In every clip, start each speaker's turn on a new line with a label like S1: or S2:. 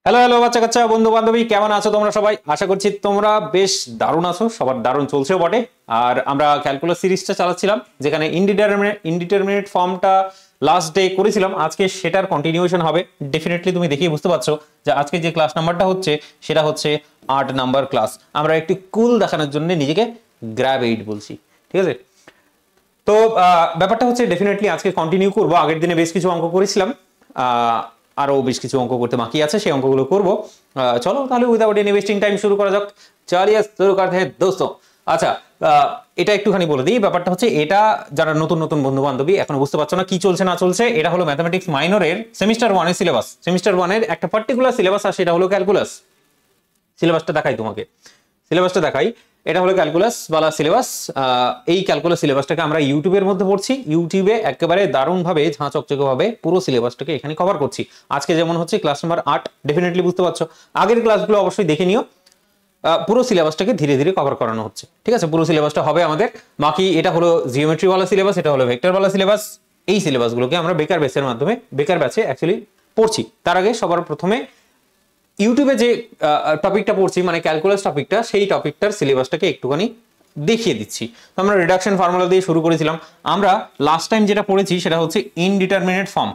S1: Hello hello বাচ্চা কাচ্চা বন্ধু বান্ধবী কেমন আছো তোমরা সবাই? আশা করছি তোমরা বেশ দারুণ আছো, সবার দারুণ চলছেও বটে। আর আমরা ক্যালকুলাস সিরিজটা চালাচ্ছিলাম, যেখানে ইনডিটারমিনেট ফর্মটা লাস্ট ডে করেছিলাম। আজকে সেটার কন্টিনিউশন হবে। ডেফিনেটলি তুমি দেখেই বুঝতে পারছো যে আজকে যে ক্লাস নাম্বারটা হচ্ছে সেটা হচ্ছে 8 নাম্বার ক্লাস। আমরা একটু কুল দেখানোর জন্য নিজেকে গ্র্যাব 8 বলছি, ঠিক আছে? তো ব্যাপারটা হচ্ছে ডেফিনেটলি আজকে কন্টিনিউ করবো। আগের দিনে বেশ কিছু অঙ্ক করেছিলাম, আরো বেশ কিছু অঙ্ক করতে বাকি আছে, সেই অঙ্কগুলো করবো। চলো তাহলে উইদাউট এনি ওয়েস্টিং টাইম শুরু করা যাক। চালিয়ে শুরু করতে हैं दोस्तों। আচ্ছা, এটা একটুখানি বলে দিই। ব্যাপারটা হচ্ছে, এটা যারা নতুন নতুন বন্ধু বান্ধবী এখনো বুঝতে পারছো না কি চলছে না চলছে, এটা হলো ম্যাথমেটিক্স মাইনরের সেমিস্টার 1 এর সিলেবাস। সেমিস্টার 1 এর একটা পার্টিকুলার সিলেবাস, আর সেটা হলো ক্যালকুলাস। সিলেবাসটা দেখাই তোমাকে, সিলেবাসটা দেখাই। এটা হলো ক্যালকুলাস বালা সিলেবাস। এই ক্যালকুলাস সিলেবাসটাকে আমরা ইউটিউবের মধ্যে পড়ছি। ইউটিউবে একেবারে দারুণভাবে ঝাঁচকচকে ভাবে পুরো সিলেবাসটাকে এখানে কভার করছি। আজকে যেমন হচ্ছে ক্লাস নাম্বার 8, ডেফিনেটলি বুঝতে পারছো। আগের ক্লাসগুলো অবশ্যই দেখে নিও। পুরো সিলেবাসটাকে ধীরে ধীরে কভার করানো হচ্ছে, ঠিক আছে? পুরো সিলেবাসটা হবে আমাদের। বাকি এটা হলো জিওমেট্রি ওয়ালা সিলেবাস, এটা হলো ভেক্টর ওয়ালা সিলেবাস। এই সিলেবাসগুলোকে আমরা বেকার ব্যাচের মাধ্যমে, বেকার ব্যাচে অ্যাকচুয়ালি পড়ছি। তার আগে সবার প্রথমে ইউটিউবে যে টপিকটা পড়ছি, মানে ক্যালকুলাস টপিকটা, সেই টপিকটার সিলেবাসটাকে একটুখানি দেখিয়ে দিচ্ছি। তো আমরা রিডাকশন ফর্মুলা দিয়ে শুরু করেছিলাম। আমরা লাস্ট টাইম যেটা পড়েছি সেটা হচ্ছে ইনডিটারমিনেট ফর্ম।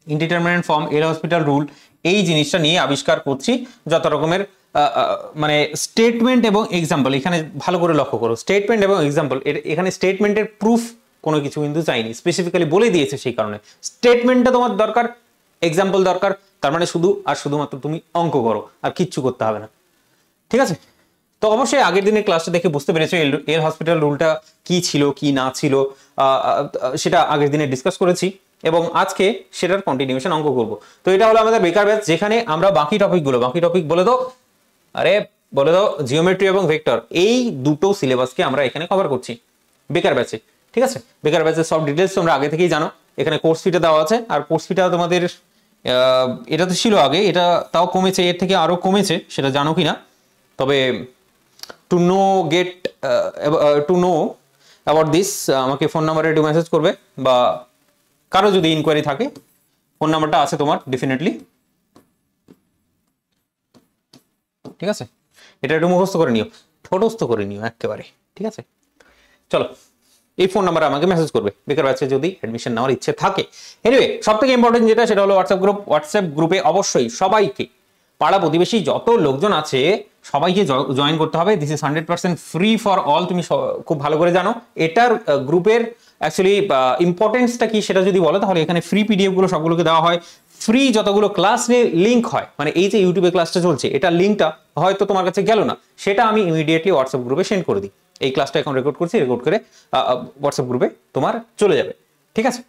S1: ইনডিটারমিনেট ফর্ম, এল হসপিটাল রুল, এই জিনিসটা নিয়ে আবিষ্কার করছি। যত রকমের মানে স্টেটমেন্ট এবং এক্সাম্পল, এখানে ভালো করে লক্ষ্য করো, স্টেটমেন্ট এবং এক্সাম্পল। এখানে স্টেটমেন্টের প্রুফ কোনো কিছু কিন্তু চাইনি, স্পেসিফিক্যালি বলে দিয়েছে। সেই কারণে স্টেটমেন্টটা তোমার দরকার, এক্সাম্পল দরকার। তার মানে শুধু আর শুধুমাত্র তুমি অঙ্ক করো, আর কিচ্ছু করতে হবে না, ঠিক আছে? তো অবশ্যই আগের দিনের ক্লাসটা দেখে বুঝতে পেরেছো এল হসপিটাল রুলটা কি ছিল কি না ছিল, সেটা আগের দিনে ডিসকাস করেছি, এবং আজকে সেটার কন্টিনিউশন অঙ্ক করব। তো এটা হলো আমাদের বেকার ব্যাচ, যেখানে আমরা বাকি টপিক বলে দাও, আরে বলে দাও, জিওমেট্রি এবং ভেক্টর, এই দুটো সিলেবাসকে আমরা এখানে কভার করছি বেকার ব্যাচে, ঠিক আছে? বেকার ব্যাচের সব ডিটেলস তোমরা আগে থেকেই জানো। এখানে কোর্স ফিটা দেওয়া আছে, আর কোর্স ফিটা তোমাদের এটা তো ছিল আগে, এটা তাও কমেছে, এর থেকে আরো কমেছে, সেটা জানো কিনা? তবে to know get to know about this, আমাকে ফোন নাম্বারে একটু মেসেজ করবে, বা কারো যদি ইনকোয়ারি থাকে, ফোন নাম্বারটা আছে তোমার ডেফিনেটলি, ঠিক আছে? এটা একটু মুখস্থ করে নিও, ঠোঁটস্থ করে নিও একেবারে, ঠিক আছে? চলো, এই ফোন নাম্বারে আমাকে মেসেজ করবে বেকার ব্যাচে যদি অ্যাডমিশন নেওয়ার ইচ্ছে থাকে। এনিওয়ে, সব থেকে ইম্পর্টেন্ট যেটা, সেটা হলো হোয়াটসঅ্যাপ গ্রুপ। হোয়াটসঅ্যাপ গ্রুপে অবশ্যই সবাইকে, পাড়া প্রতিবেশী যত লোকজন আছে সবাইকে জয়েন করতে হবে। This is 100% free for all. তুমি খুব ভালো করে জানো এটার গ্রুপের অ্যাকচুয়ালি ইম্পর্টেন্সটা কি, সেটা যদি বলো তাহলে এখানে ফ্রি পিডিএফ গুলো সবগুলোকে দেওয়া হয়। ফ্রি যতগুলো ক্লাস নিয়ে লিঙ্ক হয়, মানে এই যে ইউটিউবে ক্লাসটা চলছে, এটা লিঙ্কটা হয়তো তোমার কাছে গেল না, সেটা আমি ইমিডিয়েটলি হোয়াটসঅ্যাপ গ্রুপে সেন্ড করে দিই। এই ক্লাসটা এখন রেকর্ড করছি, রেকর্ড করে হোয়াটসঅ্যাপ গ্রুপে তোমার চলে যাবে, ঠিক আছে?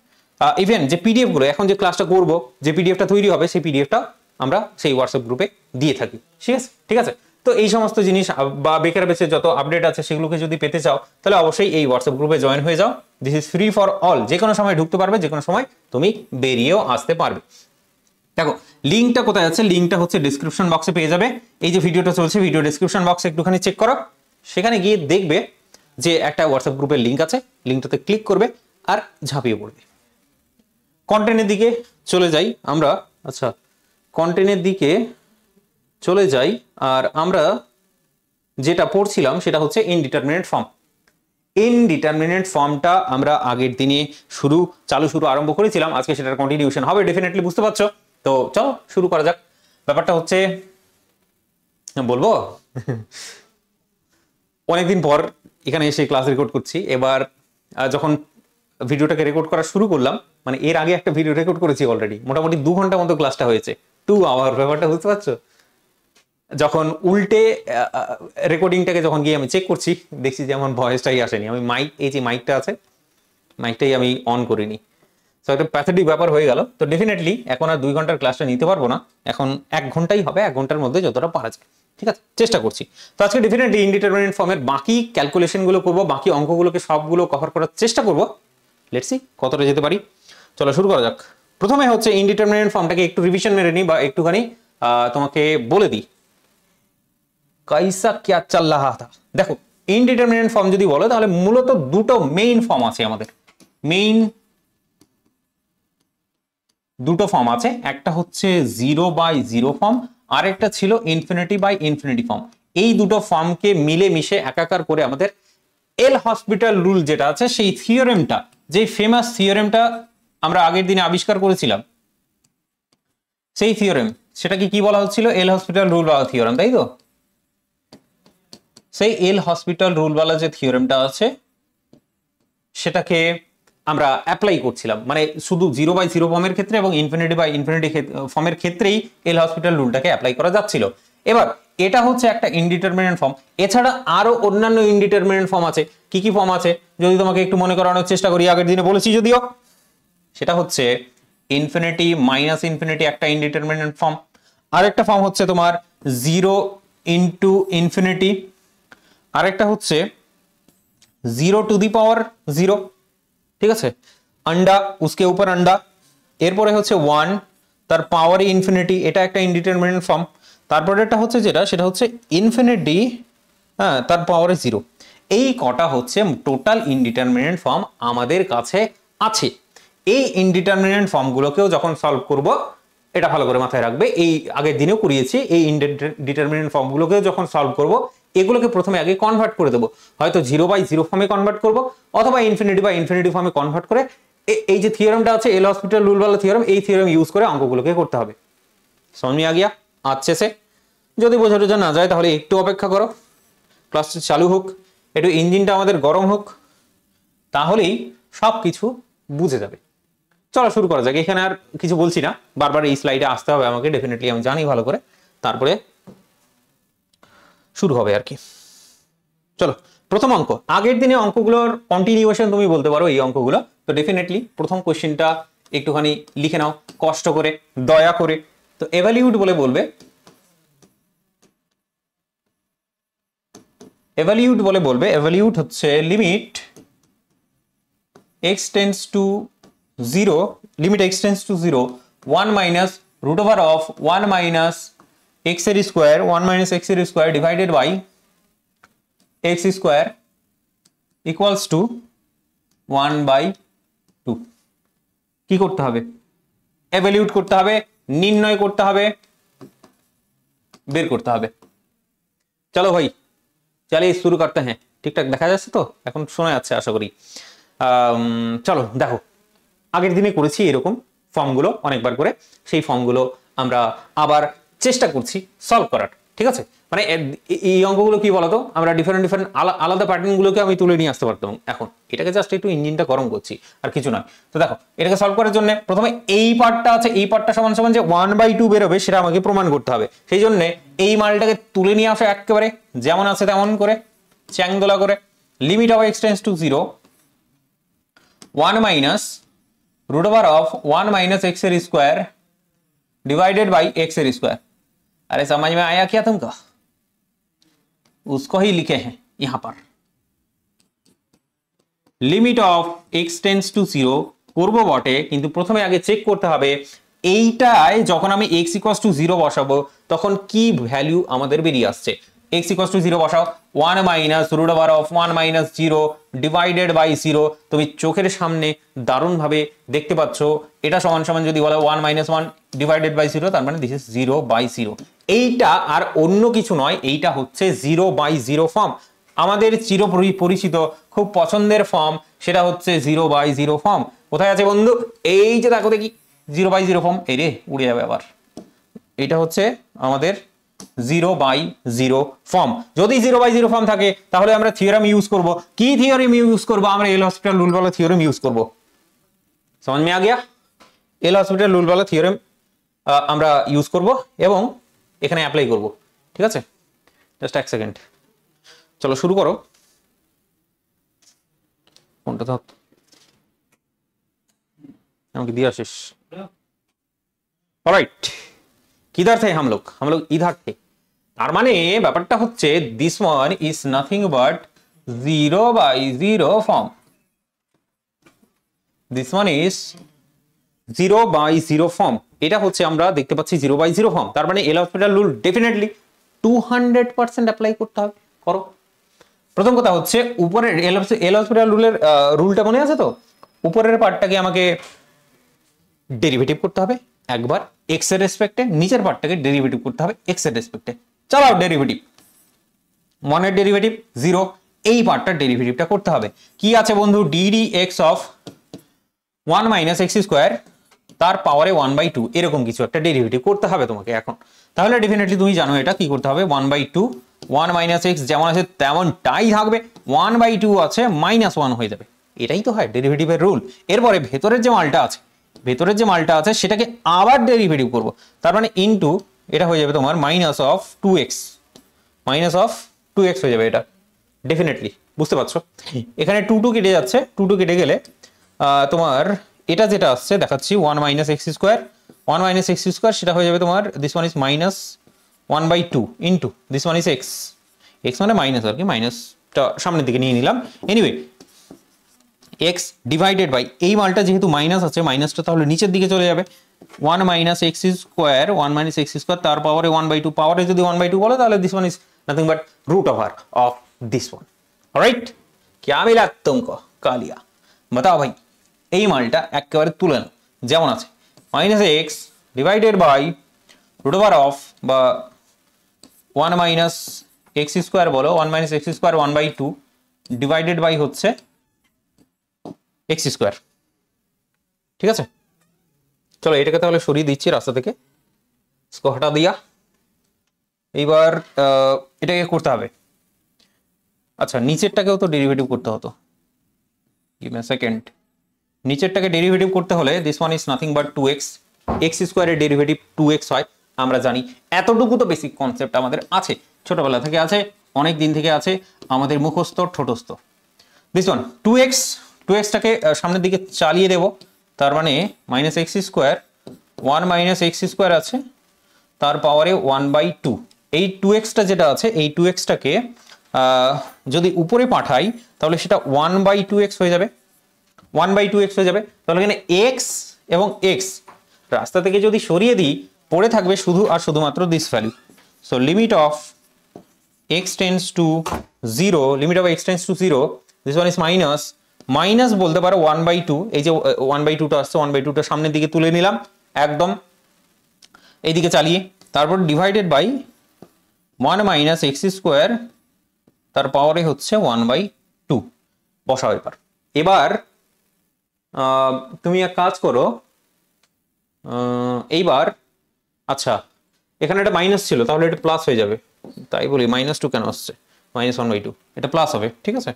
S1: ইভেন যে পিডিএফ গুলো এখন যে ক্লাসটা করবো, যে পিডিএফটা তৈরি হবে, সেই পিডিএফটা আমরা সেই হোয়াটসঅ্যাপ গ্রুপে দিয়ে থাকি, ঠিক আছে? ঠিক আছে, তো এই সমস্ত জিনিস বা বেকার বেচে যত আপডেট আছে সেগুলোকে যদি পেতে চাও, তাহলে অবশ্যই এই হোয়াটসঅ্যাপ গ্রুপে জয়েন হয়ে যাও। This is free for all. যে কোনো সময় ঢুকতে পারবে, যে কোনো সময় তুমি বেরিয়েও আসতে পারবে। দেখো লিঙ্কটা কোথায় আছে, লিঙ্কটা হচ্ছে ডিসক্রিপশন বক্সে পেয়ে যাবে। এই যে ভিডিওটা চলছে, ভিডিও ডিসক্রিপশন বক্সে একটুখানি চেক করো, সেখানে গিয়ে দেখবে যে একটা হোয়াটসঅ্যাপ গ্রুপের লিঙ্ক আছে। লিঙ্কটাতে ক্লিক করবে আর ঝাঁপিয়ে পড়বে। কন্টেন্টের দিকে চলে যাই আমরা। আচ্ছা, কন্টেন্টের দিকে চলে যাই, আর আমরা যেটা পড়ছিলাম সেটা হচ্ছে ইনডিটারমিনেট ফর্ম। ইনডিটারমিনেট ফর্মটা আমরা আগের দিনে শুরু আরম্ভ করেছিলাম। আজকে সেটার কন্টিনিউশন হবে, ডেফিনেটলি বুঝতে পারছো। তো চলো শুরু করা যাক। ব্যাপারটা হচ্ছে, বলবো অনেকদিন পর এখানে এসে ক্লাস রেকর্ড করছি। এবার যখন ভিডিওটাকে রেকর্ড করা শুরু করলাম, মানে এর আগে একটা ভিডিও রেকর্ড করেছি অলরেডি, মোটামুটি 2 ঘন্টা মতো ক্লাসটা হয়েছে, 2 আওয়ার। ব্যাপারটা বুঝতে পারছো? যখন উল্টে রেকর্ডিংটাকে যখন গিয়ে আমি চেক করছি, দেখছি যে আমার ভয়েসটাই আসেনি। আমি এই যে মাইকটা আছে, মাইকটাই আমি অন করিনি। তো একটা প্যাথেটিক ব্যাপার হয়ে গেল। তো ডেফিনেটলি এখন আর 2 ঘন্টার ক্লাসটা নিতে পারবো না, এখন 1 ঘন্টাই হবে। 1 ঘন্টার মধ্যে যতটা পারা যায়, ঠিক আছে, চেষ্টা করছি। তো আজকে ডেফিনেটলি ইনডিটারমিনেট ফর্মের বাকি ক্যালকুলেশনগুলো করবো, বাকি অঙ্কগুলোকে সবগুলো কভার করার চেষ্টা করবো। লেটস সি কতটা যেতে পারি। চলো শুরু করা যাক। প্রথমে হচ্ছে ইনডিটারমিনেট ফর্মটাকে একটু রিভিশন মেরে নিই, বা একটুখানি তোমাকে বলে দিই কাইসা ক্যা চল রাহা থা। দেখো, ইনডিটারমিনেট ফর্ম যদি বলো, তাহলে মূলত দুটো মেইন ফর্ম আছে আমাদের। মেইন দুটো ফর্ম আছে, একটা হচ্ছে 0/0 ফর্ম, আর একটা ছিল ইনফিনিটি বাই ইনফিনিটি ফর্ম। এই দুটো ফর্মকে মিলে মিশে একাকার করে আমাদের এল হসপিটাল রুল যেটা আছে, সেই থিওরেমটা, যে ফেমাস থিওরেমটা আমরা আগের দিনে আবিষ্কার করেছিলাম, সেই থিওরেম, সেটাকে কি বলা হচ্ছিল? এল হসপিটাল রুল ওয়ালা থিওরেম, তাই তো? সেই এল হসপিটাল রুল ওয়ালা যে থিওরেমটা আছে সেটাকে আমরা অ্যাপ্লাই করছিলাম, মানে শুধু 0/0 ফর্মের ক্ষেত্রে এবং ইনফিনিটি বাই ইনফিনিটি ফর্মের ক্ষেত্রেই এল হসপিটাল রুলটাকে অ্যাপ্লাই করা যাচ্ছিল। এবার এটা হচ্ছে একটা ইনডিটারমিনেন্ট ফর্ম, এছাড়া আরো অন্যান্য ইনডিটারমিনেন্ট ফর্ম আছে। কি কি ফর্ম আছে যদি তোমাকে একটু মনে করানোর চেষ্টা করি, আগের দিনে বলেছি যদিও, সেটা হচ্ছে ইনফিনিটি মাইনাস ইনফিনিটি একটা ইনডিটারমিনেন্ট ফর্ম, আরেকটা ফর্ম হচ্ছে তোমার 0 ইন্টু ইনফিনিটি, আরেকটা হচ্ছে 0 to the power 0, ঠিক আছে, अंडा उसके ऊपर अंडा, এরপরে হচ্ছে 1 তার পাওয়ারে ইনফিনিটি, এটা একটা ইনডিটারমিনেন্ট ফর্ম। তারপরে এটা হচ্ছে যেটা, সেটা হচ্ছে ইনফিনিটি হ্যাঁ তার পাওয়ারে 0। এই কটা হচ্ছে টোটাল ইনডিটারমিনেন্ট ফর্ম আমাদের কাছে আছে। এই ইনডিটারমিনেন্ট ফর্মগুলোকেও যখন সলভ করব, এটা ভালো করে মাথায় রাখবে, এই আগের দিনেও করিয়েছি, এই ইনডিটারমিনেন্ট ফর্মগুলোকেও যখন সলভ করব, এগুলোকে প্রথমে আগে কনভার্ট করে দেবো, হয়তো 0/0 ফর্মে কনভার্ট করব, অথবা ইনফিনিটি বা ইনফিনিটি ফর্মে কনভার্ট করে এই যে থিওরেমটা আছে এল হসপিটাল রুল वाला থিওরেম, এই থিওরেম ইউজ করে অঙ্কগুলোকে করতে হবে। समझ में आ गया? अच्छे से যদি বোঝা টোঝা না যায় তাহলে একটু অপেক্ষা করো, ক্লাসটা চালু হোক, একটু ইঞ্জিনটা আমাদের গরম হোক, তাহলেই সবকিছু বুঝে যাবে। চলো শুরু করা যাক। এখানে আর কিছু বলছি না, বারবার এই স্লাইডে আসতে হবে আমাকে, ডেফিনেটলি আমি জানি ভালো করে, তারপরে শুরু হবে আর কি। চলো প্রথম অঙ্ক, আগের দিনে অঙ্কগুলোর কন্টিনিউয়েশন তুমি বলতে পারো এই অঙ্কগুলো, তো ডেফিনেটলি প্রথম কোশ্চেনটা একটুখানি লিখে নাও কষ্ট করে, দয়া করে। তো এভালিউট বলে বলবে, এভালিউট হচ্ছে limit x tends to 0, limit x tends to 0 1 minus root over of 1 minus x এর স্কয়ার, 1 মাইনাস x এর square divided by x square equals to 1/2। কি করতে হবে? এভালিউট করতে হবে, নির্ণয় করতে হবে, বের করতে হবে। চলো ভাই চলিए শুরু করতে हैं। ঠিকঠাক দেখা যাচ্ছে তো? এখন শোনা যাচ্ছে আশা করি। চলো দেখো, আগের দিনে করেছি এরকম ফর্মগুলো অনেকবার করে, সেই ফর্মগুলো আমরা আবার চেষ্টা করছি সলভ করার, ঠিক আছে? মানে এই অঙ্কগুলো কি বলতো, আমরা ডিফারেন্ট আলাদা প্যাটার্নগুলোকে আমি তুলে নিয়ে আসতে পারতাম, এখন এটাকে জাস্ট একটু ইঞ্জিনটা গরম করছি, আর কিছু নয়। তো দেখো এটাকে সলভ করার জন্য প্রথমে এই পার্টটা আছে, এই পার্টটা সমান সমান যে 1/2 বেরোবে সেটা আমাকে প্রমাণ করতে হবে। সেই জন্য এই মালটাকে তুলে নিয়ে আসা একেবারে যেমন আছে তেমন করে, চ্যাংদোলা করে। Limit of x tends to 0 1 minus root over of 1 minus x square divided by x square. अरे समझ में आया क्या तुमको? उसको ही लिखे हैं यहां पर। Limit of x tends to 0 করব বটে, কিন্তু প্রথমে আগে চেক করতে হবে এইটায় যখন আমি x ইকুয়ালস টু 0 বসাবো তখন কি ভ্যালু আমাদের বেরিয়ে আসছে। x ইকুয়ালস টু 0 বসাও, 1 minus root over of 1 minus 0 divided by 0। তুমি চোখের সামনে দারুণ ভাবে দেখতে পাচ্ছ, এটা সমান সমান যদি বলো 1 মাইনাস 1 ডিভাইডেড বাই 0, তার মানে দিস ইজ 0/0। এইটা আর অন্য কিছু নয়, এইটা হচ্ছে 0/0 ফর্ম, আমাদের চির পরিচিত খুব পছন্দের ফর্ম, সেটা হচ্ছে 0/0 ফর্ম। কোথায় আছে বন্ধু? এই যে দেখো দেখি 0/0 ফর্ম, এই রে উড়ে যাবে আবার। এটা হচ্ছে আমাদের 0/0 ফর্ম। যদি 0/0 ফর্ম থাকে তাহলে আমরা থিওরেম ইউজ করব। কি থিওরেম ইউজ করব? আমরা এল হসপিটাল রুল वाला থিওরেম ইউজ করব। समझ में आ गया? এল হসপিটাল রুল वाला থিওরেম আমরা ইউজ করব এবং এখানে অ্যাপ্লাই করব, ঠিক আছে? জাস্ট এক সেকেন্ড, চলো শুরু করো। কোনটা তো আমাকে दिया শেষ। অলরাইট, किधर थे हम लोग इधर थे। তার মানে ব্যাপারটা হচ্ছে this one is nothing but 0/0 form. This one is 0/0 form. এটা হচ্ছে আমরা দেখতে পাচ্ছি 0/0 ফর্ম। তার মানে এল হসপিটাল রুল ডেফিনেটলি 200% অ্যাপ্লাই করতে হবে। করো। প্রথম কথা হচ্ছে উপরের এল হসপিটাল রুলের রুলটা মনে আছে তো? উপরের পার্টটাকে আমাকে ডেরিভেটিভ করতে হবে একবার এক্স এর রেসপেক্টে, নিচের পার্টটাকে ডেরিভেটিভ করতে হবে এক্স এর রেসপেক্টে। চালাও ডেরিভেটিভ, 1 এর ডেরিভেটিভ 0, এই পার্টটার ডেরিভেটিভটা করতে হবে। কি আছে বন্ধু, DD x of 1 minus x square তার পাওয়ারে 1/2, এরকম কিছু একটা ডেরিভেটিভ করতে হবে তোমাকে এখন। তাহলে ডেফিনেটলি তুমি জানো এটা কি করতে হবে, 1/2, 1 মাইনাস এক্স যেমন আছে তেমনটাই থাকবে, 1/2 আছে -1 হয়ে যাবে, এটাই তো হয় ডেরিভেটিভের রুল। এরপরে ভেতরের যে মালটা আছে সেটাকে আবার ডেরিভেটিভ করব, তার মানে ইনটু এটা হয়ে যাবে তোমার মাইনাস অফ 2x হয়ে যাবে এটা। ডেফিনেটলি বুঝতে পারছো, এখানে 2 কেটে যাচ্ছে, 2 কেটে গেলে তোমার এটা যেটা আসছে দেখাচ্ছি 1 minus x square, 1 minus x square সেটা হয়ে যাবে তোমার this one is minus 1/2 into this one is x, x মানে মাইনাস আর কি, মাইনাসটা সামনের দিকে নিয়ে নিলাম। এনিওয়ে এক্স ডিভাইডেড বাই এই মালটা যেহেতু মাইনাস আছে, মাইনাসটা তাহলে নিচের দিকে চলে যাবে, 1 minus x square, 1 minus x square তার পাওয়ারে 1/2, পাওয়ারে যদি 1/2 বলো তাহলে this one is nothing but root over of this one. Alright, क्या मिला तुमको कालिया, बताओ भाई। এই মালটা একেবারে তুলে নাও যেমন আছে, minus x divided by root over of বা 1 মাইনাস এক্স স্কোয়ার বলো, 1 minus x square 1/2 divided by হচ্ছে এক্স স্কোয়ার। ঠিক আছে, চলো এটাকে তাহলে সরিয়ে দিচ্ছি রাস্তা থেকে, इसको हटा दिया। এইবার এটাকে করতে হবে, আচ্ছা নিচেরটাকেও তো ডেরিভেটিভ করতে হতো, গিভ মি আ সেকেন্ড। নিচেরটাকে ডেরিভেটিভ করতে হলে this one is nothing but 2x, x স্কোয়ারের ডেরিভেটিভ 2x হয় আমরা জানি, এতটুকু তো বেসিক কনসেপ্ট আমাদের আছে, ছোটবেলা থেকে আছে, অনেক দিন থেকে আছে, আমাদের মুখস্থ ঠোঁটস্থ। দিস ওয়ান 2xটাকে সামনের দিকে চালিয়ে দেব, তার মানে minus x square 1 minus x square আছে তার পাওয়ারে 1/2, এই 2xটা যেটা আছে এই 2xটাকে যদি উপরে পাঠাই তাহলে সেটা 1/2x হয়ে যাবে, 1/2x হয়ে যাবে। তাহলে এখানে x এবং x রাস্তা থেকে যদি সরিয়ে দিই পড়ে থাকবে শুধু আর শুধুমাত্র this value. So limit of x tends to 0, limit of x tends to 0, this one is minus বলতে পারো 1/2, এই যে 1/2টা আসছে 1/2টা সামনের দিকে তুলে নিলাম একদম এইদিকে চালিয়ে, তারপর divided by 1 minus x square তার পাওয়ারে হচ্ছে 1/2 বসাও। এবার তুমি এক কাজ করো, এইবার আচ্ছা এখানে একটা মাইনাস ছিল তাহলে এটা প্লাস হয়ে যাবে, তাই বলি -2 কেন আসছে, -1/2 এটা প্লাস হবে। ঠিক আছে,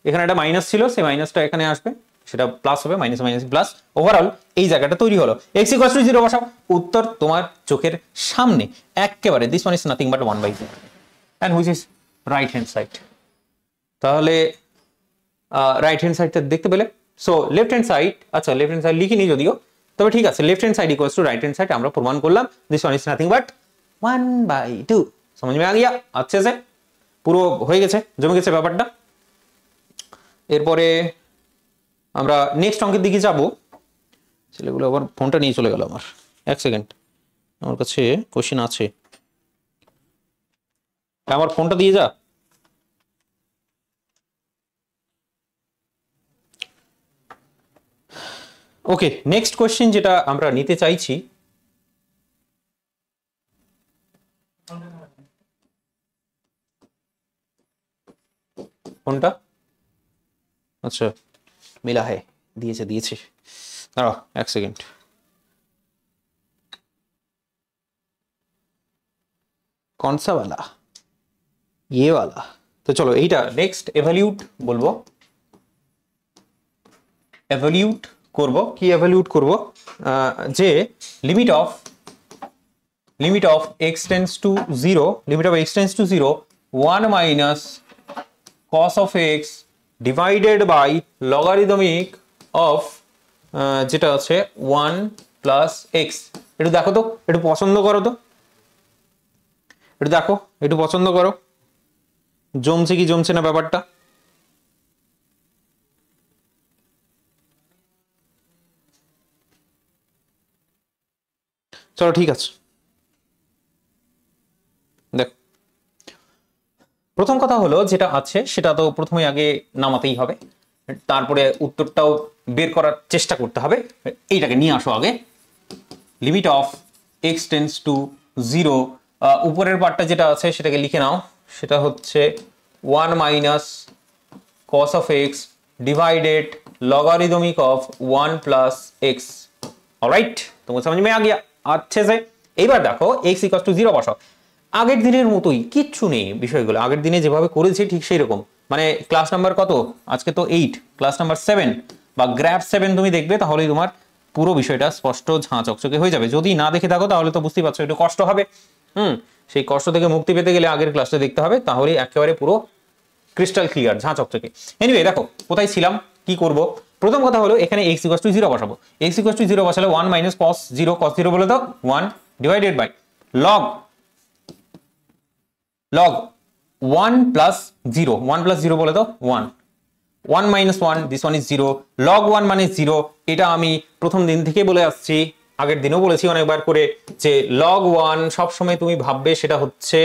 S1: এখানে একটা মাইনাস ছিল সেই মাইনাসটা এখানে আসবে, সেটা প্লাস হবে, মাইনাস মাইনাস প্লাস, ওভারঅল এই জায়গাটা তৈরি হলো। x = 0 বসাও, উত্তর তোমার চোখের সামনে একেবারে, this one is nothing but 1/2 and which is right hand side. তাহলে রাইট হ্যান্ড সাইডটা দেখতে পেলে। সো লেফট হ্যান্ড সাইড, আচ্ছা লেফট হ্যান্ড সাইড লিখিনি যদিও, তবে ঠিক আছে, left hand side equals to right hand side আমরা প্রমাণ করলাম, this one is nothing but 1/2। समझ में आ गया अच्छे से, পুরো হয়ে গেছে, জমে গেছে ব্যাপারটা। এরপরে আমরা নেক্সট অঙ্কের দিকে যাব। ছেলেগুলো আবার ফোনটা নিয়ে চলে গেল আমার, এক সেকেন্ড, আমার কাছে কোশ্চেন আছে, আমার ফোনটা দিয়ে যা। ওকে, নেক্সট কোশ্চেন যেটা আমরা নিতে চাইছি, ফোনটা আচ্ছা मिला है, দিয়েছে দাঁড়াও এক সেকেন্ড। कौन सा वाला, ये वाला। তো চলো এইটা নেক্সট এভালিউট বলবো, এভালিউট করব। কি এভালিউট করব, যে limit of x tends to 0, limit of x tends to 0 1 minus cos of x divided by logarithmic of যেটা আছে 1 প্লাস x। একটু দেখো তো, একটু পছন্দ করো তো, একটু দেখো, একটু পছন্দ করো, জমছে কি জমছে না ব্যাপারটা। চলো ঠিক আছে, দেখো প্রথম কথা হলো যেটা আছে সেটা তো প্রথমে আগে নামাতেই হবে, তারপরে উত্তরটাও বের করার চেষ্টা করতে হবে। এইটাকে নিয়ে আসো আগে, limit of x tends to 0, উপরের পার্টটা যেটা আছে সেটাকে লিখে নাও, সেটা হচ্ছে 1 minus cos of x divided logarithmic of 1 plus x। Alright, তোমার समझ में आ गया अच्छे से। এবার দেখো x = 0 বসাও, আগের দিনের মতোই, কিচ্ছু নেই বিষয়গুলো আগের দিনে যেভাবে করেছি ঠিক সেই রকম। মানে ক্লাস নাম্বার কত আজকে? তো 8, ক্লাস নাম্বার 7 বা গ্র্যাফ 7 তুমি দেখবে, তাহলেই তোমার পুরো বিষয়টা স্পষ্ট ঝাঁ চকচকে হয়ে যাবে। যদি না দেখে থাকো তাহলে তো বুঝতেই পারছো একটু কষ্ট হবে। সেই কষ্ট থেকে মুক্তি পেতে গেলে আগের ক্লাসটা দেখতে হবে, তাহলেই একেবারে পুরো ক্রিস্টাল ক্লিয়ার, ঝাঁ চকচকে। এনিওয়ে দেখো কোথায় ছিলাম, কি করব। প্রথম কথা হলো এখানে x = 0 বসাবো। x = 0 বসালে 1 মাইনাস cos 0, cos 0 বলে দাও 1 divided by log 1 plus 0, 1 plus 0 বলে দাও 1, 1 minus 1, this one is 0, log 1 মানে 0। এটা আমি প্রথম দিন থেকে বলে আসছি, আগের দিনও বলেছি অনেকবার করে, যে log 1 সব সময় তুমি ভাববে সেটা হচ্ছে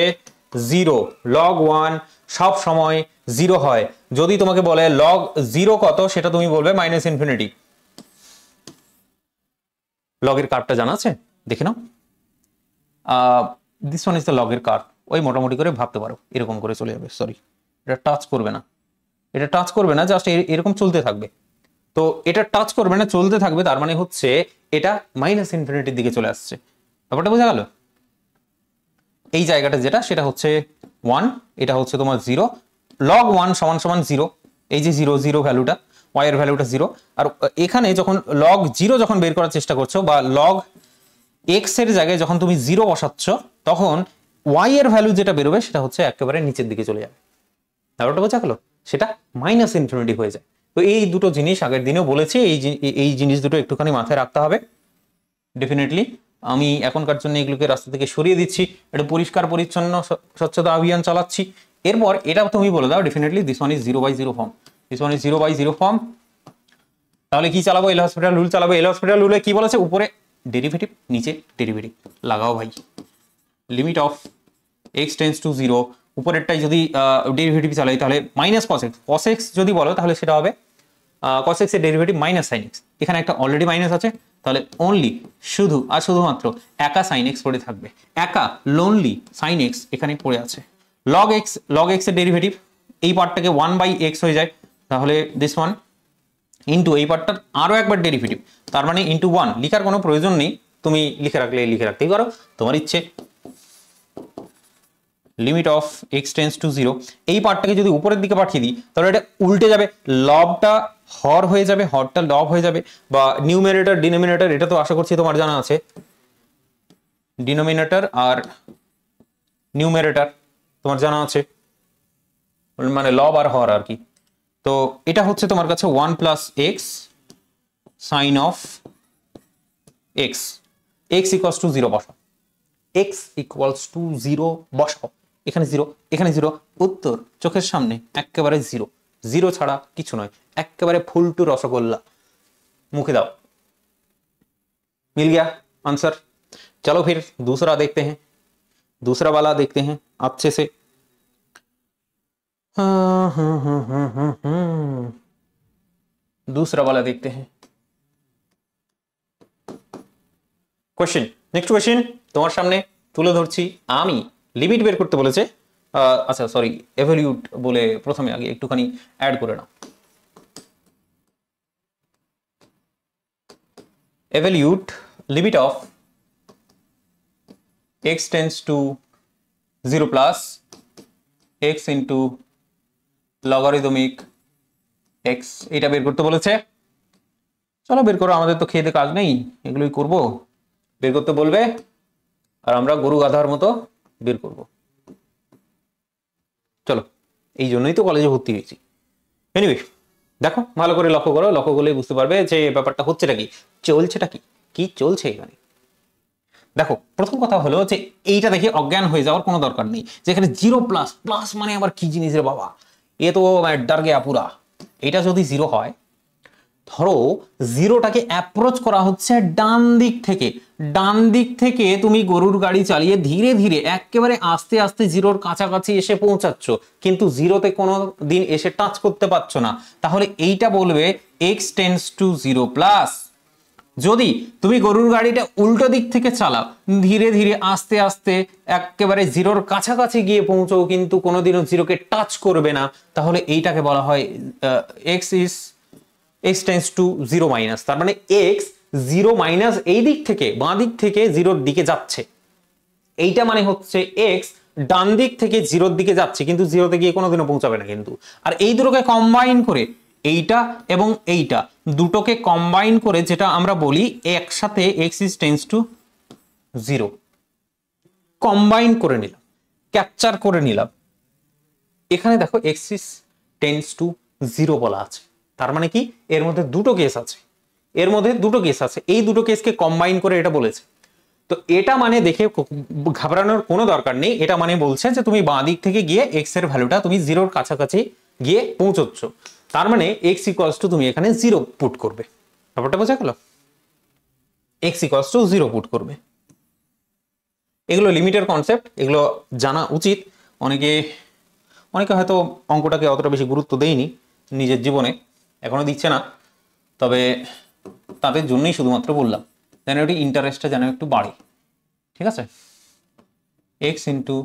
S1: 0, log 1 সব সময় 0 হয়। যদি তোমাকে বলে log 0 কত, সেটা তুমি বলবে -∞। log এর কার্ভটা জানা আছে, দেখে নাও। This one is the log এর কার্ভ। ওই মোটামুটি করে ভাবতে পারো, এরকম করে চলে যাবে। সরি, এটা টাচ করবে না, এটা টাচ করবে না, জাস্ট এরকম চলতে থাকবে। তো এটা টাচ করবে না, চলতে থাকবে, তার মানে হচ্ছে এটা -∞ দিকে চলে আসছে। ব্যাপারটা বোঝা গেল? এই জায়গাটা যেটা, সেটা হচ্ছে 1, এটা হচ্ছে তোমার 0, log 1 সমান সমান 0, এই যে 0 0 ভ্যালুটা, y এর ভ্যালুটা 0। আর এখানে যখন log 0 যখন বের করার চেষ্টা করছো, বা log x এর জায়গায় যখন তুমি 0 বসাচ্ছ, তখন y এর ভ্যালু যেটা বেরোবে সেটা হচ্ছে একেবারে নিচের দিকে চলে যাবে। ব্যাপারটা বোঝা গেল? সেটা -∞ হয়ে যায়। তো এই দুটো জিনিস আগের দিনেও বলেছি, এই জিনিস দুটো একটুখানি মাথায় রাখতে হবে ডেফিনেটলি। আমি এখনকার জন্য এগুলোকে রাস্তা থেকে সরিয়ে দিচ্ছি, একটু পরিষ্কার পরিচ্ছন্ন স্বচ্ছতা অভিযান চালাচ্ছি। এরপর এটা তুমি বলে দাও definitely this one is 0/0 form, this one is 0/0 form. তাহলে কি চালাবো? এল হসপিটাল রুল চালাবো। এল হসপিটাল রুলে কি বলেছে? উপরে ডেরিভেটিভ, নিচে ডেরিভেটিভ লাগাও ভাই। Limit of x tends to 0, উপরেরটাই যদি ডেরিভেটিভ চালাই তাহলে -cos x, cos x যদি বলো তাহলে সেটা হবে cos x এর ডেরিভেটিভ -sin x। এখানে একটা অলরেডি মাইনাস আছে, তাহলে অনলি শুধু আর শুধুমাত্র একা sin x পড়ে থাকবে, একা লোনলি sin x এখানে পড়ে আছে। log x এর ডেরিভেটিভ, এই পার্টটাকে 1/x হয়ে যায়, তাহলে দিস ওয়ান ইন্টু এই পার্টটার আরো একবার ডেরিভেটিভ, তার মানে ইন্টু 1। লিখার কোনো প্রয়োজন নেই, তুমি লিখে রাখতেই পারো, তোমার ইচ্ছে। Limit of x tends to 0, এই পার্টটাকে যদি উপরের দিকে পাঠিয়ে দিই তাহলে এটা উল্টে যাবে, লবটা হর হয়ে যাবে, হরটা লব হয়ে যাবে, বা নিউমারেটর ডিনোমিনেটর, এটা তো আশা করছি তোমার জানা আছে। ডিনোমিনেটর আর নিউমারেটর তোমার জানা আছে, মানে লব আর হর আর কি। তো এটা হচ্ছে তোমার কাছে 1 plus x sine of x, x equals to 0 বসাও, x ইকুয়ালস টু 0 বসাও, এখানে 0 এখানে 0, উত্তর চোখের সামনে একেবারে 0, 0 ছাড়া কিছু নয়, একেবারে ফুলটু রসগোল্লা, मुखे दाओ, मिल गया आंसर। चलो फिर दूसरा देखते हैं, दूसरा वाला देखते हैं अच्छे से। दूसरा वाला देखते हैं। क्वेश्चन, नेक्स्ट क्वेश्चन তোমার সামনে তুলে ধরছি আমি। লিমিট বের করতে বলেছে, আচ্ছা সরি এভালুয়েট বলে প্রথমে আগে একটুখানি অ্যাড করে নাও। evaluate limit of x tends to 0 plus x into logarithmic x, এটা বের করতে বলেছে। চলো বের করো, আমাদের তো খেয়ে কাজ নেই, এগুলোই করব। বের করতে বলবে আর আমরা গরু গাধার মতো বের করব। চলো, এই জন্যই তো কলেজে ভর্তি হয়েছি। এনিওয়ে দেখো ভালো করে লক্ষ্য করো, লক্ষ্য করলেই বুঝতে পারবে যে ব্যাপারটা হচ্ছেটা কি, চলছেটা কি, কি চলছে এখানে। দেখো প্রথম কথা হলো যে এইটা দেখে অজ্ঞান হয়ে যাওয়ার কোনো দরকার নেই, যেখানে 0 প্লাস, প্লাস মানে আবার কি জিনিস রে বাবা, এ তো ডার গেয়া পুরা। এটা যদি 0 হয়, ধরো 0টাকে অ্যাপ্রোচ করা হচ্ছে ডান দিক থেকে, ডান দিক থেকে তুমি গরুর গাড়ি চালিয়ে ধীরে ধীরে একেবারে আস্তে আস্তে 0র কাছাকাছি এসে পৌঁছাচ্ছ, কিন্তু 0তে কোনো দিন এসে টাচ করতে পারছো না, তাহলে এইটা বলবে x টেন্ডস টু 0 প্লাস যদি তুমি গরুর গাড়িটা উল্টো দিক থেকে চালাও, ধীরে ধীরে আস্তে আস্তে একেবারে জিরোর কাছাকাছি গিয়ে পৌঁছও, কিন্তু কোনোদিনও জিরোকে টাচ করবে না, তাহলে এইটাকে বলা হয় x টেন্ডস টু 0 মাইনাস। তার মানে x 0 মাইনাস এই দিক থেকে, বাঁ দিক থেকে জিরোর দিকে যাচ্ছে, এইটা মানে হচ্ছে x ডান দিক থেকে জিরোর দিকে যাচ্ছে, কিন্তু জিরোতে গিয়ে কোনোদিনও পৌঁছাবে না কিন্তু। আর এই দুটোকে কম্বাইন করে, এইটা এবং এইটা দুটোকে কম্বাইন করে যেটা আমরা বলি একসাথে x টেন্ডস টু 0 কম্বাইন করে নিলাম, ক্যাপচার করে নিলাম। এখানে দেখো x টেন্ডস টু 0 বলা আছে, তার মানে কি এর মধ্যে দুটো কেস আছে, এর মধ্যে দুটো কেস আছে, এই দুটো কেসকে কম্বাইন করে এটা বলেছে। তো এটা মানে দেখে ঘাবড়ানোর কোনো দরকার নেই, এটা মানে বলছে যে তুমি বাঁ দিক থেকে গিয়ে x এর ভ্যালুটা তুমি জিরোর কাছাকাছি গিয়ে পৌঁছচ্ছ, তার মানে x ইকুয়ালস টু তুমি এখানে 0 পুট করবে। ব্যাপারটা বোঝা গেল? x ইকুয়ালস টু 0 পুট করবে। এগুলো লিমিটের কনসেপ্ট, এগুলো জানা উচিত। অনেকে হয়তো অঙ্কটাকে অতটা বেশি গুরুত্ব দেয়নি নিজের জীবনে, এখনো দিচ্ছে না, তবে তাদের জন্যই শুধুমাত্র বললাম, যেন একটু ইন্টারেস্টটা যেন একটু বাড়ে। ঠিক আছে, x into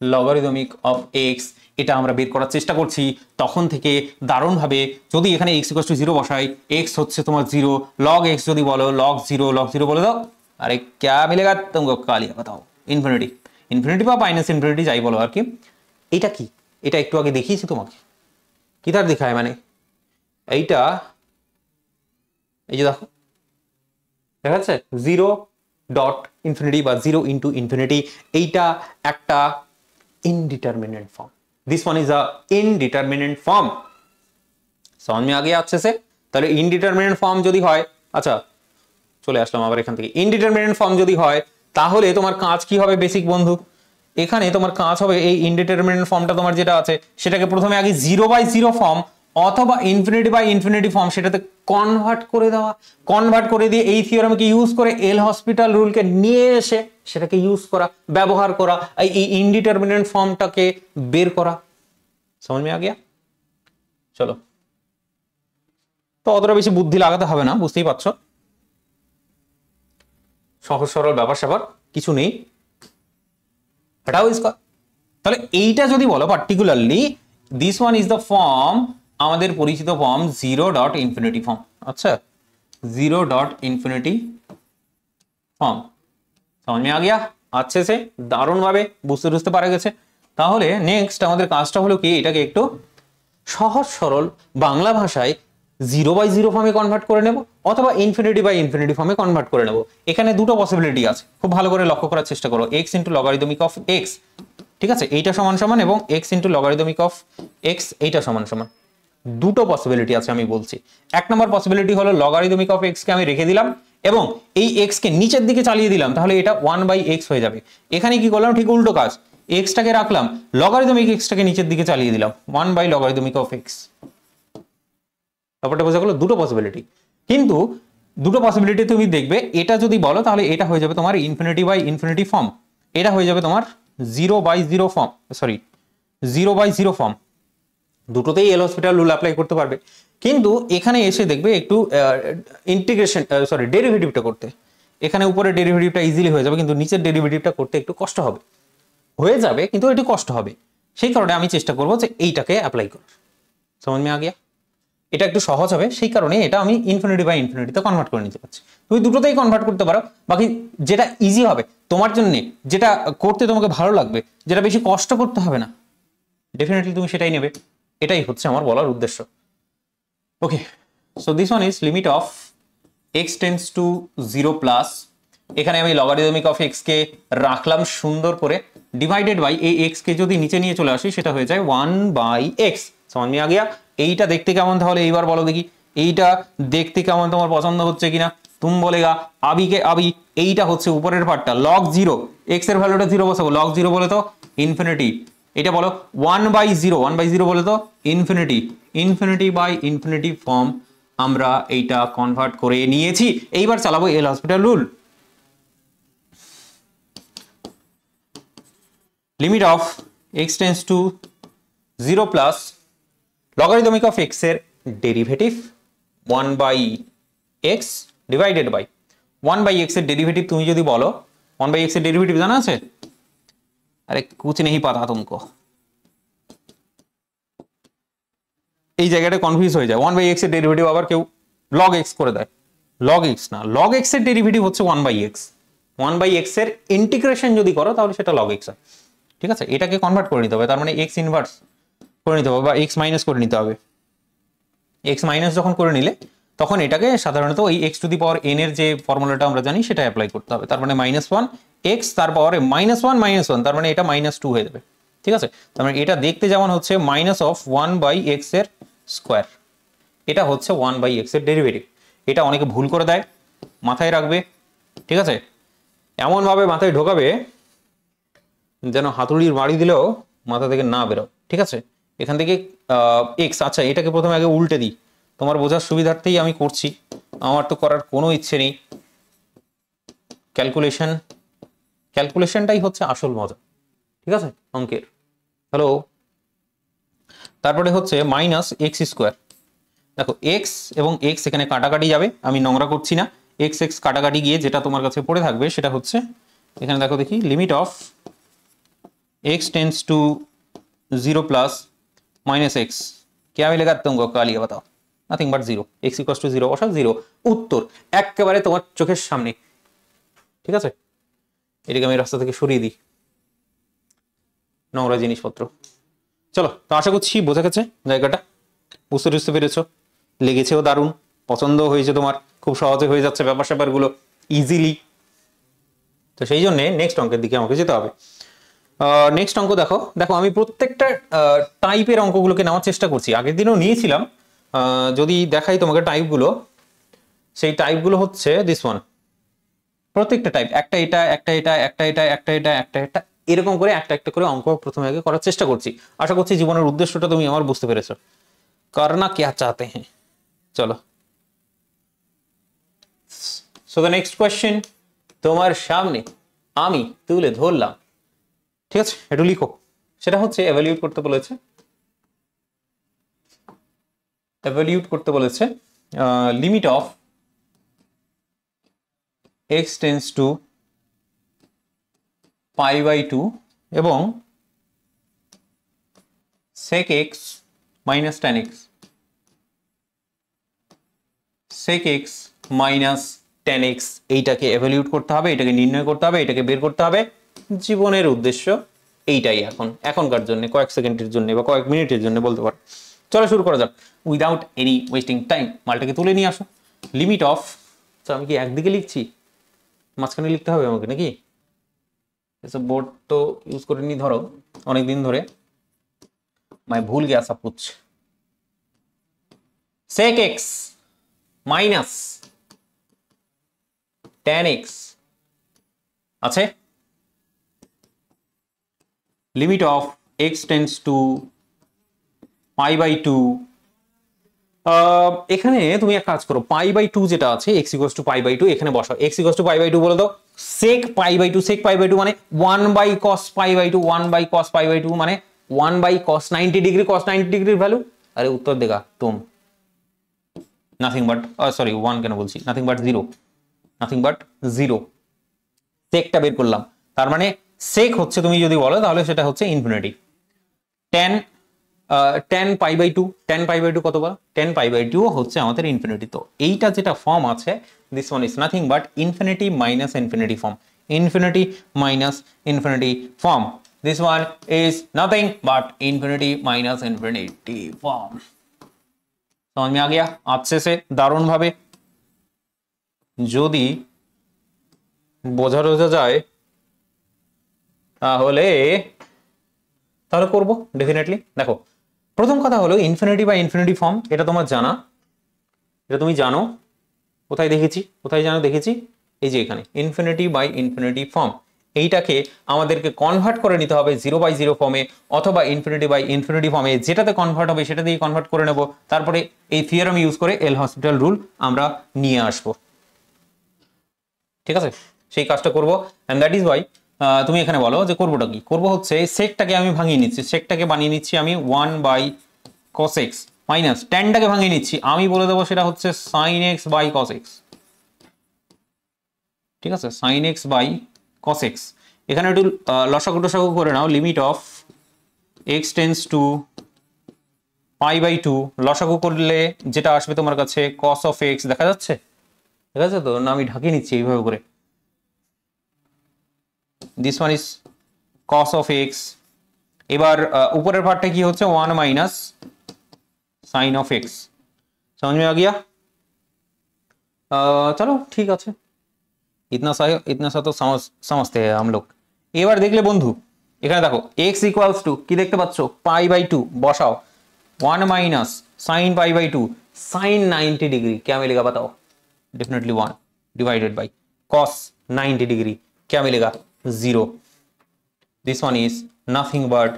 S1: logarithmic of x, এটা আমরা বের করার চেষ্টা করছি তখন থেকে দারুণভাবে। যদি এখানে x ইকুয়াল টু 0 বসাই, x হচ্ছে তোমার 0, log x যদি বলো log 0 বলে দাও, আরে ক্যা মিলেগা তুমকো কালিয়া बताओ, ইনফিনিটি, ইনফিনিটি বা মাইনাস ইনফিনিটি যাই বলো আর কি। এটা কি? এটা একটু আগে দেখিয়েছি তোমাকে, কি তার দেখায় মানে এইটা, এই যে দেখো দেখা যাচ্ছে 0 ডট ইনফিনিটি বা 0 ইন্টু ইনফিনিটি, এইটা একটা indeterminant form. This one is a indeterminant form. समझ में आ गया अच्छे से? তাহলে ইনডিটারমিনেন্ট ফর্ম যদি হয়, আচ্ছা চলে আসলাম আবার এখান থেকে, ইনডিটারমিনেন্ট ফর্ম যদি হয় তাহলে তোমার কাজ কি হবে বেসিক বন্ধু? এখানে তোমার কাজ হবে এই ইনডিটারমিনেন্ট ফর্মটা তোমার যেটা আছে সেটাকে প্রথমে আগে 0/0 ফর্ম অথবা ইনফিনিটি বাই ইনফিনিটি ফর্ম সেটাতে কনভার্ট করে দেওয়া, কনভার্ট করে দিয়ে এই থিওরামকে ইউজ করে এল হসপিটাল রুলকে নিয়ে এসে সেটাকে ইউজ করা, ব্যবহার করা, এই ইনডিটারমিনেন্ট ফর্মটাকে বের করা। समझ में आ गया? চলো, তো অতটা বেশি বুদ্ধি লাগাতে হবে না, বুঝতেই পারছো, সহজ সরল ব্যাপার স্যাপার কিছু নেই, হটাও ইসকা। তাহলে এইটা যদি বলো particularly, this one is the form, আমাদের পরিচিত ফর্ম 0 ডট ইনফিনিটি ফর্ম। আচ্ছা 0 ডট ইনফিনিটি ফর্ম, समझ में आ गया अच्छे से? দারুণ ভাবে বুঝতে পারা গেছে। তাহলে নেক্সট আমাদের কাজটা হলো কি, এটাকে একটু সহজ সরল বাংলা ভাষায় 0/0 ফর্মে কনভার্ট করে নেব অথবা ইনফিনিটি বাই ইনফিনিটি ফর্মে কনভার্ট করে নেব। এখানে দুটো পসিবিলিটি আছে, খুব ভালো করে লক্ষ্য করার চেষ্টা করো। x into logarithmic of x, ঠিক আছে, এইটা সমান সমান, এবং x into logarithmic of x এইটা সমান সমান। দুটো পসিবিলিটি আছে আমি বলছি। এক নম্বর পসিবিলিটি হলো লগারিদমিক অফ x কে আমি রেখে দিলাম এবং এই x কে নিচের দিকে চালিয়ে দিলাম, তাহলে এটা 1/x হয়ে যাবে। এখানে কি করলাম? ঠিক উল্টো কাজ, x টাকে রাখলাম, লগারিদমিক x টাকে নিচের দিকে চালিয়ে দিলাম, 1/লগারিদমিক অফ x। ব্যাপারটা বোঝা গেল? দুটো পসিবিলিটি, কিন্তু দুটো পসিবিলিটি তুমি দেখবে, এটা যদি বলো তাহলে এটা হয়ে যাবে তোমার ইনফিনিটি বাই ইনফিনিটি ফর্ম, এটা হয়ে যাবে তোমার 0/0 ফর্ম, সরি 0/0 ফর্ম। দুটোতেই এল হসপিটাল রুল অ্যাপ্লাই করতে পারবে, কিন্তু এখানে এসে দেখবে একটু ইন্টিগ্রেশন, সরি ডেরিভেটিভটা করতে, এখানে উপরে ডেরিভেটিভটা ইজিলি হয়ে যাবে, কিন্তু নিচের ডেরিভেটিভটা করতে একটু কষ্ট হবে, হয়ে যাবে কিন্তু একটু কষ্ট হবে। সেই কারণে আমি চেষ্টা করবো যে এইটাকে অ্যাপ্লাই করার। समझ में आ गया? এটা একটু সহজ হবে, সেই কারণে এটা আমি ইনফিনিটি বাই ইনফিনিটিতে কনভার্ট করে নিতে পারছি। তুমি দুটোতেই কনভার্ট করতে পারো, বাকি যেটা ইজি হবে তোমার জন্য, যেটা করতে তোমাকে ভালো লাগবে, যেটা বেশি কষ্ট করতে হবে না, ডেফিনেটলি তুমি সেটাই নেবে। এটাই হচ্ছে আমার বলার উদ্দেশ্য। Okay, so this one is limit of x tends to 0 plus, এখানে আমি লগারিদমিক অফ x কে রাখলাম সুন্দর করে, ডিভাইডেড বাই এই x কে যদি নিচে নিয়ে চলে আসি সেটা হয়ে যায় 1/x। समझ में आ गया? এইটা দেখতে কেমন তাহলে এইবার বলো দেখি, এইটা দেখতে কেমন, তোমার পছন্দ হচ্ছে কিনা? তুমি বলেগা আবি কে আবি। এইটা হচ্ছে উপরের পার্টটা log 0, x এর ভ্যালুটা 0 বসাবো, log 0 বলে তো ইনফিনিটি, এটা বলো 1/0, 1/0 বলে তো infinity, infinity by infinity form আমরা এইটা কনভার্ট করে নিয়েছি। এইবার চালাবো L Hospital rule. Limit of x tends to 0 plus logarithmic of x এর derivative 1/x divided by 1/x এর ডেরিভেটিভ তুমি যদি বলো, 1/x এর ডেরিভেটিভ জানা আছে? আরে কুছ নেই পাতা তুমকো, এই জায়গাটা কনফিউজ হয়ে যায়। 1/x এর ডেরিভেটিভ আবার কেউ log x করে দেয়, log x না, log x এর ডেরিভেটিভ হচ্ছে 1/x। 1/x এর ইন্টিগ্রেশন যদি করো তাহলে সেটা log x হয়। ঠিক আছে, এটাকে কনভার্ট করে নিতে হবে, তার মানে x ইনভার্স করে নিতে হবে বা x মাইনাস করে নিতে হবে। x মাইনাস যখন করে নিলে তখন এটাকে সাধারণত ওই x two the power n এর যে ফর্মুলাটা আমরা জানি সেটা অ্যাপ্লাই করতে হবে। তার মানে -1 x তার পাওয়ারে -1 তার মানে এটা -2 হয়ে যাবে। ঠিক আছে, তার মানে এটা দেখতে যেমন হচ্ছে -1/x এর স্কোয়ার, এটা হচ্ছে 1/x এর ডেরিভেটিভ। এটা অনেকে ভুল করে দেয়, মাথায় রাখবে। ঠিক আছে, এমন ভাবে মাথায় ঢোকাবে যেন হাতুড়ির বাড়ি দিলেও মাথা থেকে না বেরো। ঠিক আছে, এখান থেকে x, আচ্ছা এটাকে প্রথমে আগে উল্টে দিই, তোমার বোঝার সুবিধার্থেই আমি করছি, আমার তো করার কোনো ইচ্ছে নেই। ক্যালকুলেশনটাই হচ্ছে আসল মজা। ঠিক আছে, অঙ্কের। হ্যালো, তারপরে হচ্ছে -x²। দেখো x এবং x এখানে কাটাকাটি যাবে, আমি নোংরা করছি না, x কাটাকাটি গিয়ে যেটা তোমার কাছে পড়ে থাকবে সেটা হচ্ছে এখানে দেখো দেখি, limit of x tends to 0 plus -x, क्या मिलेगा तुमको, कालिया बताओ। Nothing but 0, x equals to 0 বসাও 0, উত্তর একেবারে তোমার চোখের সামনে। ঠিক আছে, এটাকে আমি রাস্তা থেকে সরিয়ে দিই, নোংরা জিনিসপত্র। চলো, তো আশা করছি বোঝা গেছে জায়গাটা, বুঝতে পেরেছো, লেগেছেও দারুণ, পছন্দ হয়েছে তোমার, খুব সহজে হয়ে যাচ্ছে ব্যাপার স্যাপারগুলো ইজিলি। তো সেই জন্য নেক্সট অঙ্কের দিকে আমাকে যেতে হবে। নেক্সট অঙ্ক দেখো, আমি প্রত্যেকটা টাইপের অঙ্কগুলোকে নেওয়ার চেষ্টা করছি, আগের দিনও নিয়েছিলাম। যদি দেখাই তোমাকে টাইপগুলো, সেই টাইপগুলো হচ্ছে দিস ওয়ান, প্রত্যেকটা টাইপ, একটা এটা, একটা এটা, একটা এটা, একটা এটা, একটা এটা, এরকম করে একটা একটা করে অঙ্ক প্রথমে আগে করার চেষ্টা করছি। আশা করছি জীবনের উদ্দেশ্যটা তুমি আমার বুঝতে পেরেছো, করনা क्या चाहते हैं। চলো, সো দ্য নেক্সট কোয়েশ্চেন তোমার সামনে আমি তুলে ধরলাম। ঠিক আছে, একটু লিখো, সেটা হচ্ছে এভালুয়েট করতে বলেছে, limit of x tends to π/2 এবং sec x minus tan x, sec x minus tan x, এইটাকে এভালুয়েট করতে হবে, এটাকে নির্ণয় করতে হবে, এটাকে বের করতে হবে। জীবনের উদ্দেশ্য এইটাই এখনকার জন্য, কয়েক সেকেন্ডের জন্য বা কয়েক মিনিটের জন্য বলতে পারো। চলো শুরু করা যাক, উইদাউট এনি ওয়েস্টিং টাইম। মালটাকে তুলে নিয়ে আসো, লিমিট অফ, আমি কি একদিকে লিখছি, মাঝখানে লিখতে হবে আমাকে নাকি? এসব বোর্ড তো ইউজ করিনি ধরো অনেকদিন ধরে, मैं भूल गया सब कुछ। sec x minus tan x আছে, limit of x tends to π/2। এখানে তুমি এক কাজ করো, π/2 যেটা আছে, x ইকুয়ালস টু π/2 এখানে বসাও, x ইকুয়ালস টু π/2 বলে দাও, sec π/2 মানে 1/cos π/2, 1/cos π/2 মানে 1/cos 90 ডিগ্রি, cos 90 ডিগ্রির ভ্যালু, আরে উত্তর দেগা তুম, নাথিং বাট, সরি 1 কেন বলছি, নাথিং বাট 0, সেকটা বের করলাম, তার মানে সেক হচ্ছে তুমি যদি বলো তাহলে সেটা হচ্ছে ইনফিনিটি। tan π/2 কত বা, tan π/2 হচ্ছে আমাদের ইনফিনিটি। তো এইটা যেটা ফর্ম আছে, this one is nothing but infinity minus infinity form, infinity minus infinity form, this one is nothing but infinity minus infinity form। समझ में आ गया अच्छे से, दारुण भावे যদি বোঝা যায় তাহলে করব ডেফিনেটলি। দেখো, প্রথম কথা হলো ইনফিনিটি বা ইনফিনিটি ফর্ম, এটা তোমার জানা, এটা তুমি জানো, কোথায় দেখেছি, এই যে এখানে ইনফিনিটি বাই ইনফিনিটি ফর্ম, এইটাকে আমাদেরকে কনভার্ট করে নিতে হবে 0/0 ফর্মে অথবা ইনফিনিটি বাই ইনফিনিটি ফর্মে, যেটাতে কনভার্ট হবে সেটা দিয়ে কনভার্ট করে নেব, তারপরে এই থিওরেম ইউজ করে এল হসপিটাল রুল আমরা নিয়ে আসব। ঠিক আছে, সেই কাজটা করব, এন্ড দ্যাট ইজ ওয়াই তুমি এখানে বলো যে করবোটা কি, করব হচ্ছে সেকটাকে আমি ভাঙিয়ে নিচ্ছি, সেকটাকে বানিয়ে নিচ্ছি আমি 1/cos x মাইনাস ট্যানটাকে ভাঙিয়ে নিচ্ছি, আমি বলে দেবো সেটা হচ্ছে sin x/cos x। ঠিক আছে, sine x by cos x. এখানে একটু লসাগু টসাগু করে নাও, limit of x tends to pi by two, লসাগু করলে যেটা আসবে তোমার কাছে কস অফ এক্স, দেখা যাচ্ছে? ঠিক আছে তো, না আমি ঢাকিয়ে নিচ্ছি এইভাবে করে। This one is cos of x. এবার উপরের পার্টটা কি হচ্ছে, 1 माइनस साइन ऑफ एक्स। समझ में आ गया? चलो ठीक আছে, इतना सा तो समझते हैं हम लोग। এবার দেখলে বন্ধু এখানে দেখো x ইকুয়ালস টু কি দেখতে পাচ্ছ, পাই বাই টু, বসাও 1 minus sine pi by two sine 90 degree, क्या मिलेगा बताओ? Definitely 1 divided by cos 90 degree, क्या मिलेगा? 0। This one is nothing but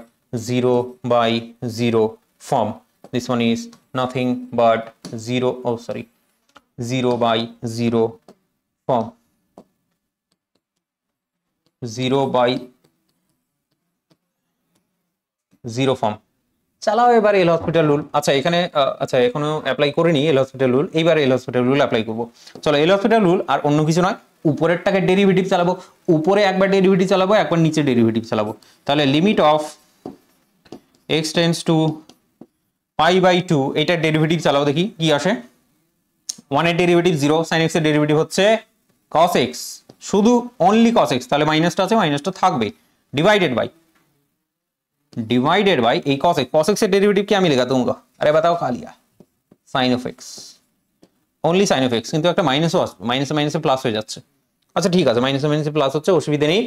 S1: 0 by 0 form. This one is nothing but 0, oh sorry, 0 by 0 form. 0 by 0 form. চালাও এবার এল Hospital rule. আচ্ছা এখানে আচ্ছা এখনো অ্যাপ্লাই করিনি এল হসপিটাল রুল, এইবার এল হসপিটাল রুল অ্যাপ্লাই করব। চলো এল হসপিটাল রুল আর অন্য কিছু নয়, উপরেরটাকে ডেরিভেটিভ চালাবো, উপরে একবার ডেরিভেটিভ চালাবো, একবার নিচে ডেরিভেটিভ চালাবো। তাহলে limit of x tends to pi by two, এটার ডেরিভেটিভ চালাবো, দেখি কি আসে। 1 এর ডেরিভেটিভ 0, sin x এর ডেরিভেটিভ হচ্ছে cos x, শুধু অনলি cos x, তাহলে মাইনাসটা আছে, মাইনাসটা থাকবে, डिवाइडेड बाय এই cos x এর ডেরিভেটিভ क्या मिलेगा तुमको? अरे बताओ खा लिया, sin of x, only sin of x, কিন্তু একটা মাইনাসও আসবে, মাইনাসে মাইনাসে প্লাস হয়ে যাচ্ছে। আচ্ছা ঠিক আছে, মাইনাসে মাইনাসে প্লাস হচ্ছে, অসুবিধা নেই।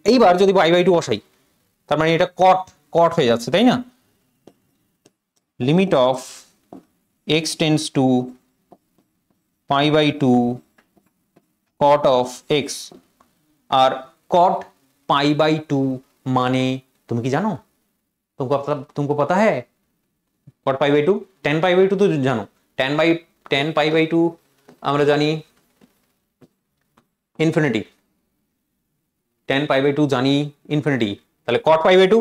S1: এইবার যদি পাই বাই টু বসাই, তার মানে এটা কট হয়ে যাচ্ছে, তাই না? Limit of x tends to pi by two cot of x. আর কট পাই বাই টু মানে তুমি কি জানো? तुमको पता है cot pi by two? Tan pi by two तो जानो, टेन पाई बाई टू আমরা জানি ইনফিনিটি, 10 पाई बाई टू জানি ইনফিনিটি, তাহলে कॉट पाई बाई टू,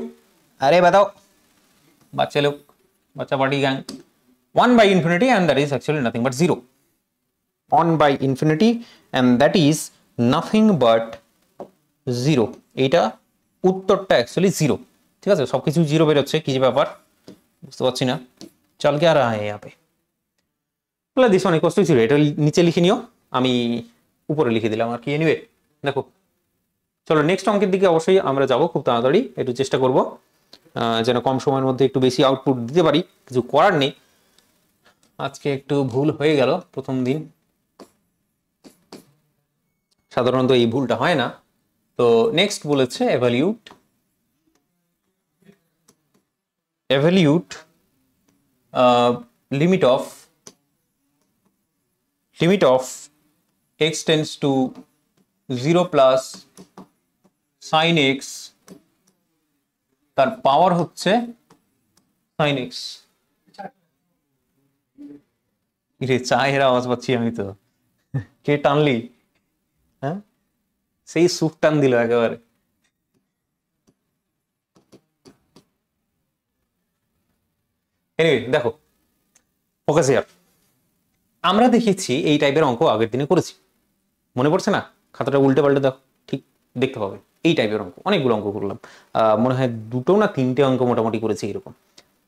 S1: अरे बताओ बच्चे लोग, बच्चा party gang, 1 by infinity and that is actually nothing but 0, 1 by infinity and that is nothing but 0। এইটা উত্তরটা অ্যাকচুয়ালি 0। ঠিক আছে, সবকিছু 0 বের হচ্ছে, কি ব্যাপার বুঝতে পারছি না। চল কে আর है यहाँ पे, তাহলে দিস ওয়ান ইকুয়ালস টু 0, এটা নিচে লিখে নিও, আমি উপরে লিখে দিলাম আর কি। এনিওয়ে দেখো, চলো নেক্সট অঙ্কের দিকে অবশ্যই আমরা যাব খুব তাড়াতাড়ি, একটু চেষ্টা করব যেন কম সময়ের মধ্যে একটু বেশি আউটপুট দিতে পারি, কিছু করার নেই। আজকে একটু ভুল হয়ে গেল প্রথম দিন, সাধারণত এই ভুলটা হয় না। তো নেক্সট বলেছে evaluate limit of x tends to 0 plus sin x, তার পাওয়ার হচ্ছে sin x। রে চায়ের আওয়াজ পাচ্ছি আমি তো, কে টানলি? হ্যাঁ সেই সুপ টান দিল একেবারে। এনিওয়ে দেখো ফোকাস হিয়ার, আমরা দেখেছি এই টাইপের অঙ্ক আগের দিনে করেছি, মনে পড়ছে না? খাতাটা উল্টে পাল্টে দেখো, ঠিক দেখতে পাবে এই টাইপের অঙ্ক অনেকগুলো অঙ্ক করলাম, মনে হয় 2টো না 3টে অঙ্ক মোটামুটি করেছি এরকম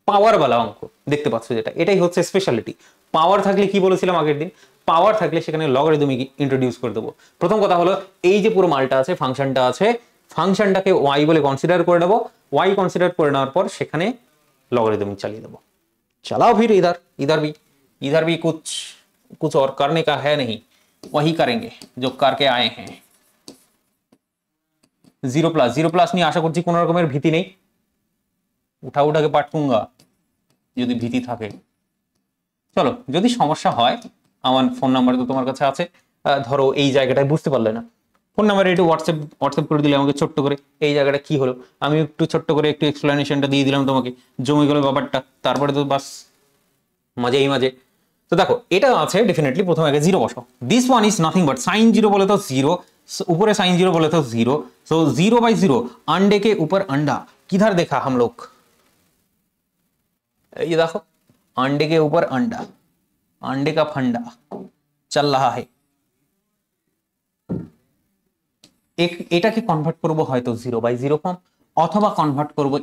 S1: পাওয়ারওয়ালা অঙ্ক, দেখতে পাচ্ছ যেটা, এটাই হচ্ছে স্পেশালিটি। পাওয়ার থাকলে কি বলেছিলাম আগের দিন, পাওয়ার থাকলে সেখানে লগারিদমিক ইন্ট্রোডিউস করে দেবো। প্রথম কথা হলো এই যে পুরো মালটা আছে, ফাংশনটা আছে, ফাংশনটাকে ওয়াই বলে কনসিডার করে নেবো, ওয়াই কনসিডার করে নেওয়ার পর সেখানে लॉगरिदमिक চালিয়ে দেবো। चलाओ फिर इधर भी कुछ और करने का है नहीं, वही करेंगे जो करके आए हैं। 0 प्लस নিয়ে আশা করছি কোনো রকমের ভীতি নেই, উঠাকে পাটপুঙ্গা যদি ভীতি থাকে। চলো যদি সমস্যা হয় আমার ফোন নাম্বার তো তোমার কাছে আছে, ধরো এই জায়গাটায় বুঝতে পারলে না, ফোন নাম্বারে একটু হোয়াটসঅ্যাপ করে দিলে আমাকে ছোট্ট করে এই জায়গাটা কি হলো, আমি একটু ছোট্ট করে একটু এক্সপ্লেনেশনটা দিয়ে দিলাম তোমাকে, জমে গেল ব্যাপারটা, তারপরে তো বাস মজাই মাঝে। তো দেখো এটা আছে ডেফিনেটলি, প্রথমে আগে 0 বসাও। This one is nothing but sine 0 बोले तो 0, ऊपर साइन 0 बोले तो 0, सो 0 by 0, अंडे के ऊपर अंडा, किधर देखा हम लोग? ये देखो अंडे के ऊपर अंडा, अंडे का फंडा चल रहा है। এটাকে কনভার্ট করব হয়তো 0/0 ফর্ম, অথবা কনভার্ট করব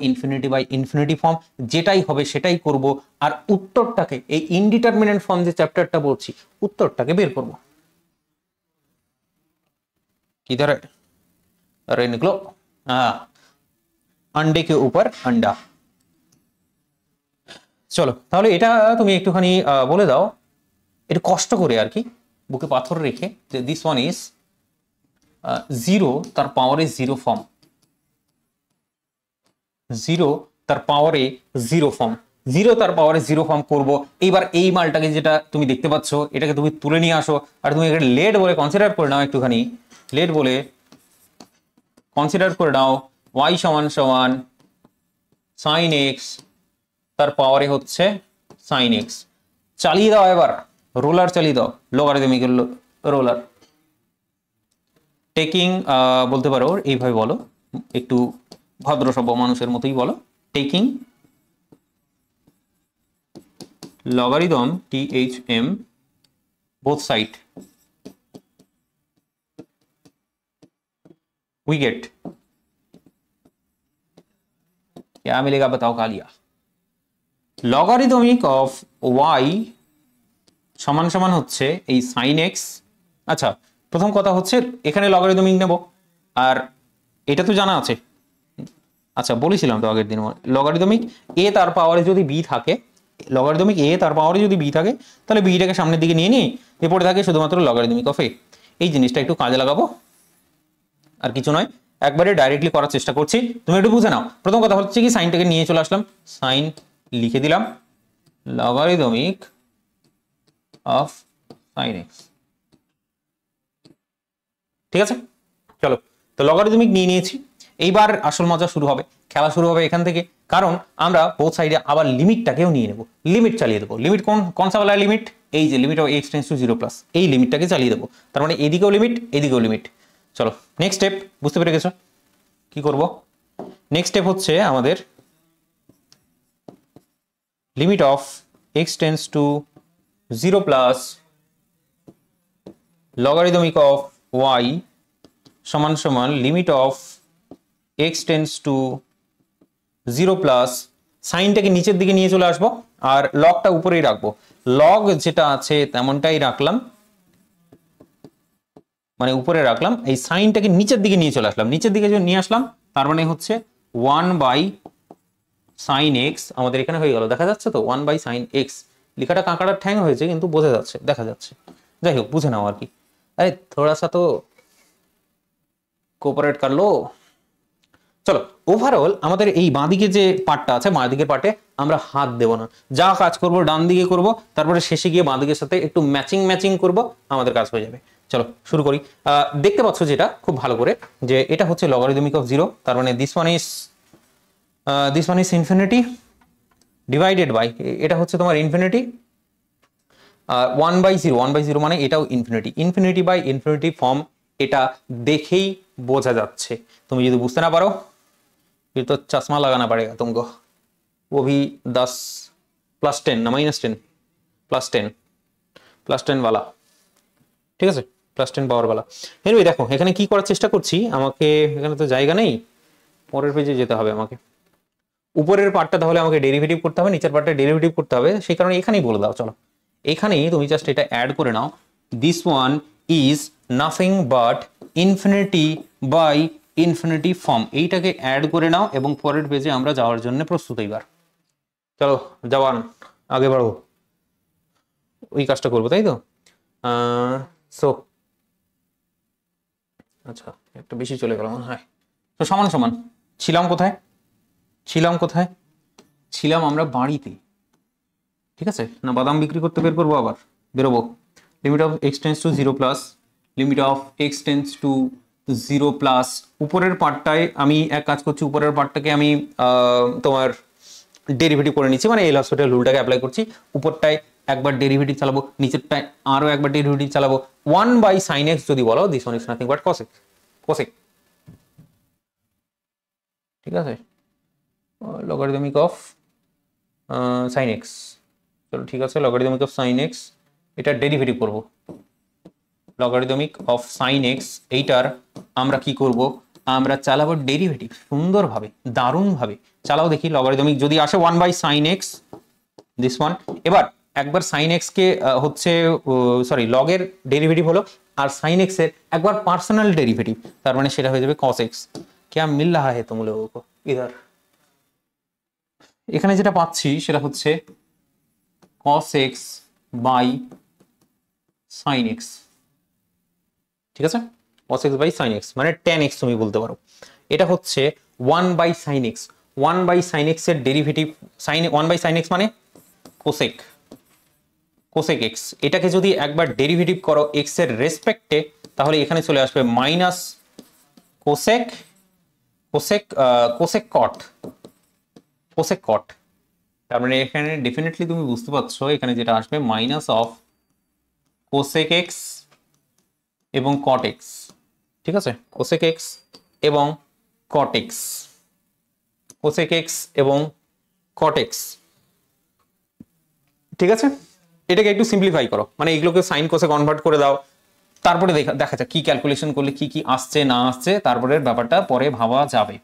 S1: ইনফিনিটি ফর্ম, যেটাই হবে সেটাই করব। আর উত্তরটাকে, এই ইনডিটারমিনেন্ট ফর্ম যে চ্যাপ্টারটা বলছি, উত্তরটাকে বের করব। किधर है? अरे निकलो। हाँ, अंडे के ऊपर अंडा। চলো তাহলে এটা তুমি একটুখানি বলে দাও, একটু কষ্ট করে আর কি, বুকে পাথর রেখে, যে দিস ওয়ান ইজ 0 তার পাওয়ারে 0 ফর্ম, 0 তার পাওয়ারে 0 ফর্ম, 0 তার পাওয়ারে 0 ফর্ম করব। এইবার এই মালটাকে যেটা তুমি দেখতে পাচ্ছ, এটাকে তুমি তুলে নিয়ে আসো, আর তুমি এখানে লেট বলে কনসিডার করে নাও, একটুখানি লেট বলে কনসিডার করে নাও y সমান সমান sin x, তার পাওয়ারে হচ্ছে sin x। চালিয়ে দাও, এবার রোলার চালিয়ে দাও, লগারিদমিক রোলার। টেকিং বলতে পারো, এইভাবে বলো, একটু ভদ্র সভ্য মানুষের মতোই বলো, taking logarithm THM both side, we get क्या मिलेगा बताओ कालिया। লগারিদমিক অফ y সমান সমান হচ্ছে এই sin x। আচ্ছা, প্রথম কথা হচ্ছে এখানে লগারিদমিক নেব, আর এটা তো জানা আছে, আচ্ছা বলেছিলাম তো আগের দিন, লগারিদমিক a তার পাওয়ারে যদি b থাকে, লগারিদমিক a তার পাওয়ারে যদি b থাকে, তাহলে bটাকে সামনের দিকে নিয়ে নিই, এরপরে থাকে শুধুমাত্র লগারিদমিক অফ a। এই জিনিসটা একটু কাজে লাগাবো, আর কিছু নয়, একবারে ডাইরেক্টলি করার চেষ্টা করছি, তুমি একটু বুঝে নাও। প্রথম কথা হচ্ছে কি, সাইনটাকে নিয়ে চলে আসলাম, সাইন লিখে দিলাম লগারিদমিক অফ সাইন এক্স, ঠিক আছে। চলো, তো লগারিদমিক নিয়ে নিয়েছি, এইবার আসল মজা শুরু হবে, খেলা শুরু হবে এখান থেকে, কারণ আমরা বোথ সাইডে আবার লিমিটটাকেও নিয়ে নেব, লিমিট চালিয়ে দেবো। লিমিট কোন সা वाला লিমিট? এই যে limit of x tends to 0+, এই লিমিটটাকে চালিয়ে দেবো, তার মানে এদিকেও লিমিট এদিকেও লিমিট। চলো নেক্সট স্টেপ, বুঝতে পেরে গেছো কি করব? নেক্সট স্টেপ হচ্ছে আমাদের limit of x tends to 0+ logarithmic of y সমান সমান limit of x tends to 0+, সাইনটাকে নিচের দিকে নিয়ে চলে আসবো, আর লগটা উপরেই রাখবো, লগ যেটা আছে তেমনটাই রাখলাম, মানে উপরে রাখলাম, এই সাইনটাকে নিচের দিকে নিয়ে চলে আসলাম, নিচের দিকে নিয়ে আসলাম, তার মানে হচ্ছে 1/sin x, আমাদের এখানে হয়ে গেল, দেখা যাচ্ছে তো 1/sin x, লেখাটা কাঁকড়ার ঠ্যাং হয়েছে কিন্তু বোঝা যাচ্ছে, দেখা যাচ্ছে, যাই হোক বুঝে নাও আর কি। আরে থোড়া সা তো কোঅপারেট কর লো। চলো, ওভারঅল আমাদের এই বাঁদিকে যে পার্টটা আছে, বাঁদিকের পার্টে আমরা হাত দেব না, যা কাজ করব ডান দিকে করব, তারপরে শেষে গিয়ে বাঁদিকের সাথে একটু ম্যাচিং করব, আমাদের কাজ হয়ে যাবে। চলো শুরু করি। দেখতে পাচ্ছ যেটা খুব ভালো করে, যে এটা হচ্ছে লগারিদমিক অফ 0, তার মানে this one is infinity divided by, এটা হচ্ছে তোমার ইনফিনিটি, 1/0 মানে এটাও infinity, infinity by infinity form, এটা দেখেই বোঝা যাচ্ছে। তুমি যদি বুঝতে না পারো, फिर तो चश्मा लगाना पड़ेगा तुमको, वो भी 10 +10 না -10 +10 वाला, ঠিক আছে, +10 পাওয়ার वाला। এনিওয়ে দেখো এখানে কি করার চেষ্টা করছি, আমাকে এখানে তো জায়গা নেই, পরের পেজে যেতে হবে আমাকে, উপরের পার্টটা তাহলে আমাকে ডেরিভেটিভ করতে হবে, নিচের পার্টটা ডেরিভেটিভ করতে হবে, সেই কারণে এখানেই বলে দাও। চলো এখানেই তুমি জাস্ট এটা অ্যাড করে নাও, this one is nothing but infinity by infinity form, এইটাকে অ্যাড করে নাও, এবং পরের পেজে আমরা যাওয়ার জন্য প্রস্তুত। এইবার চলো জওয়ান আগে বাড়ো, ওই কাজটা করবো তাই তো। সো আচ্ছা একটা বেশি চলে গেল মনে হয়। তো সমান সমান ছিলাম কোথায়, ছিলাম আমরা বাড়িতে, ঠিক আছে না, বাদাম বিক্রি করতে বের করবো, আবার বেরোবো। Limit of x tends to 0+, limit of x tends to 0+, উপরের পার্টটায় আমি এক কাজ করছি, উপরের পার্টটাকে আমি তোমার ডেরিভেটিভ করে নিচ্ছি, মানে এল হসপিটাল রুলটাকে অ্যাপ্লাই করছি, উপরটায় একবার ডেরিভেটিভ চালাবো, নিচেরটায় আরো একবার ডেরিভেটিভ চালাবো। 1/sin x যদি বলো, this one is nothing but cosec, ঠিক আছে, লগারিদমিক অফ sin x, চলো ঠিক আছে, লগারিদমিক অফ sin x, এটা ডেরিভেটিভ করব, লগারিদমিক অফ sin x, এইটার আমরা কি করব, আমরা চালাবো ডেরিভেটিভ সুন্দরভাবে, দারুণভাবে চালাও দেখি। লগারিদমিক যদি আসে 1/sin x, দিস ওয়ান। এবার একবার sin x কে হচ্ছে সরি লগের ডেরিভেটিভ হলো, আর sin x এর একবার পার্সোনাল ডেরিভেটিভ, তার মানে সেটা হয়ে যাবে cos x। क्या मिल रहा है तुम लोगों को इधर? এখানে যেটা পাচ্ছি সেটা হচ্ছে cos x by sin x, ঠিক আছে? cos x by sin x মানে tan x তুমি বলতে পারো। এটা হচ্ছে 1/sin x, 1/sin x এর ডেরিভেটিভ, sin 1/sin x মানে cosec, cosec x। এটাকে যদি একবার ডেরিভেটিভ করো x এর রেসপেক্টে, তাহলে এখানে চলে আসবে minus cosec, cosec cosec cot, cosec cot। তার মানে এখানে ডেফিনেটলি তুমি বুঝতে পারছো এখানে যেটা আসবে মাইনাস অফ cosec x এবং cot x, ঠিক আছে? cosec x এবং cot x, cosec x এবং cot x, ঠিক আছে? এটাকে একটু সিম্পলিফাই করো, মানে এগুলোকে সাইন কোসে কনভার্ট করে দাও, তারপরে দেখা যাক কি ক্যালকুলেশন করলে কি কি আসছে না আসছে, তারপরে ব্যাপারটা পরে ভাবা যাবে।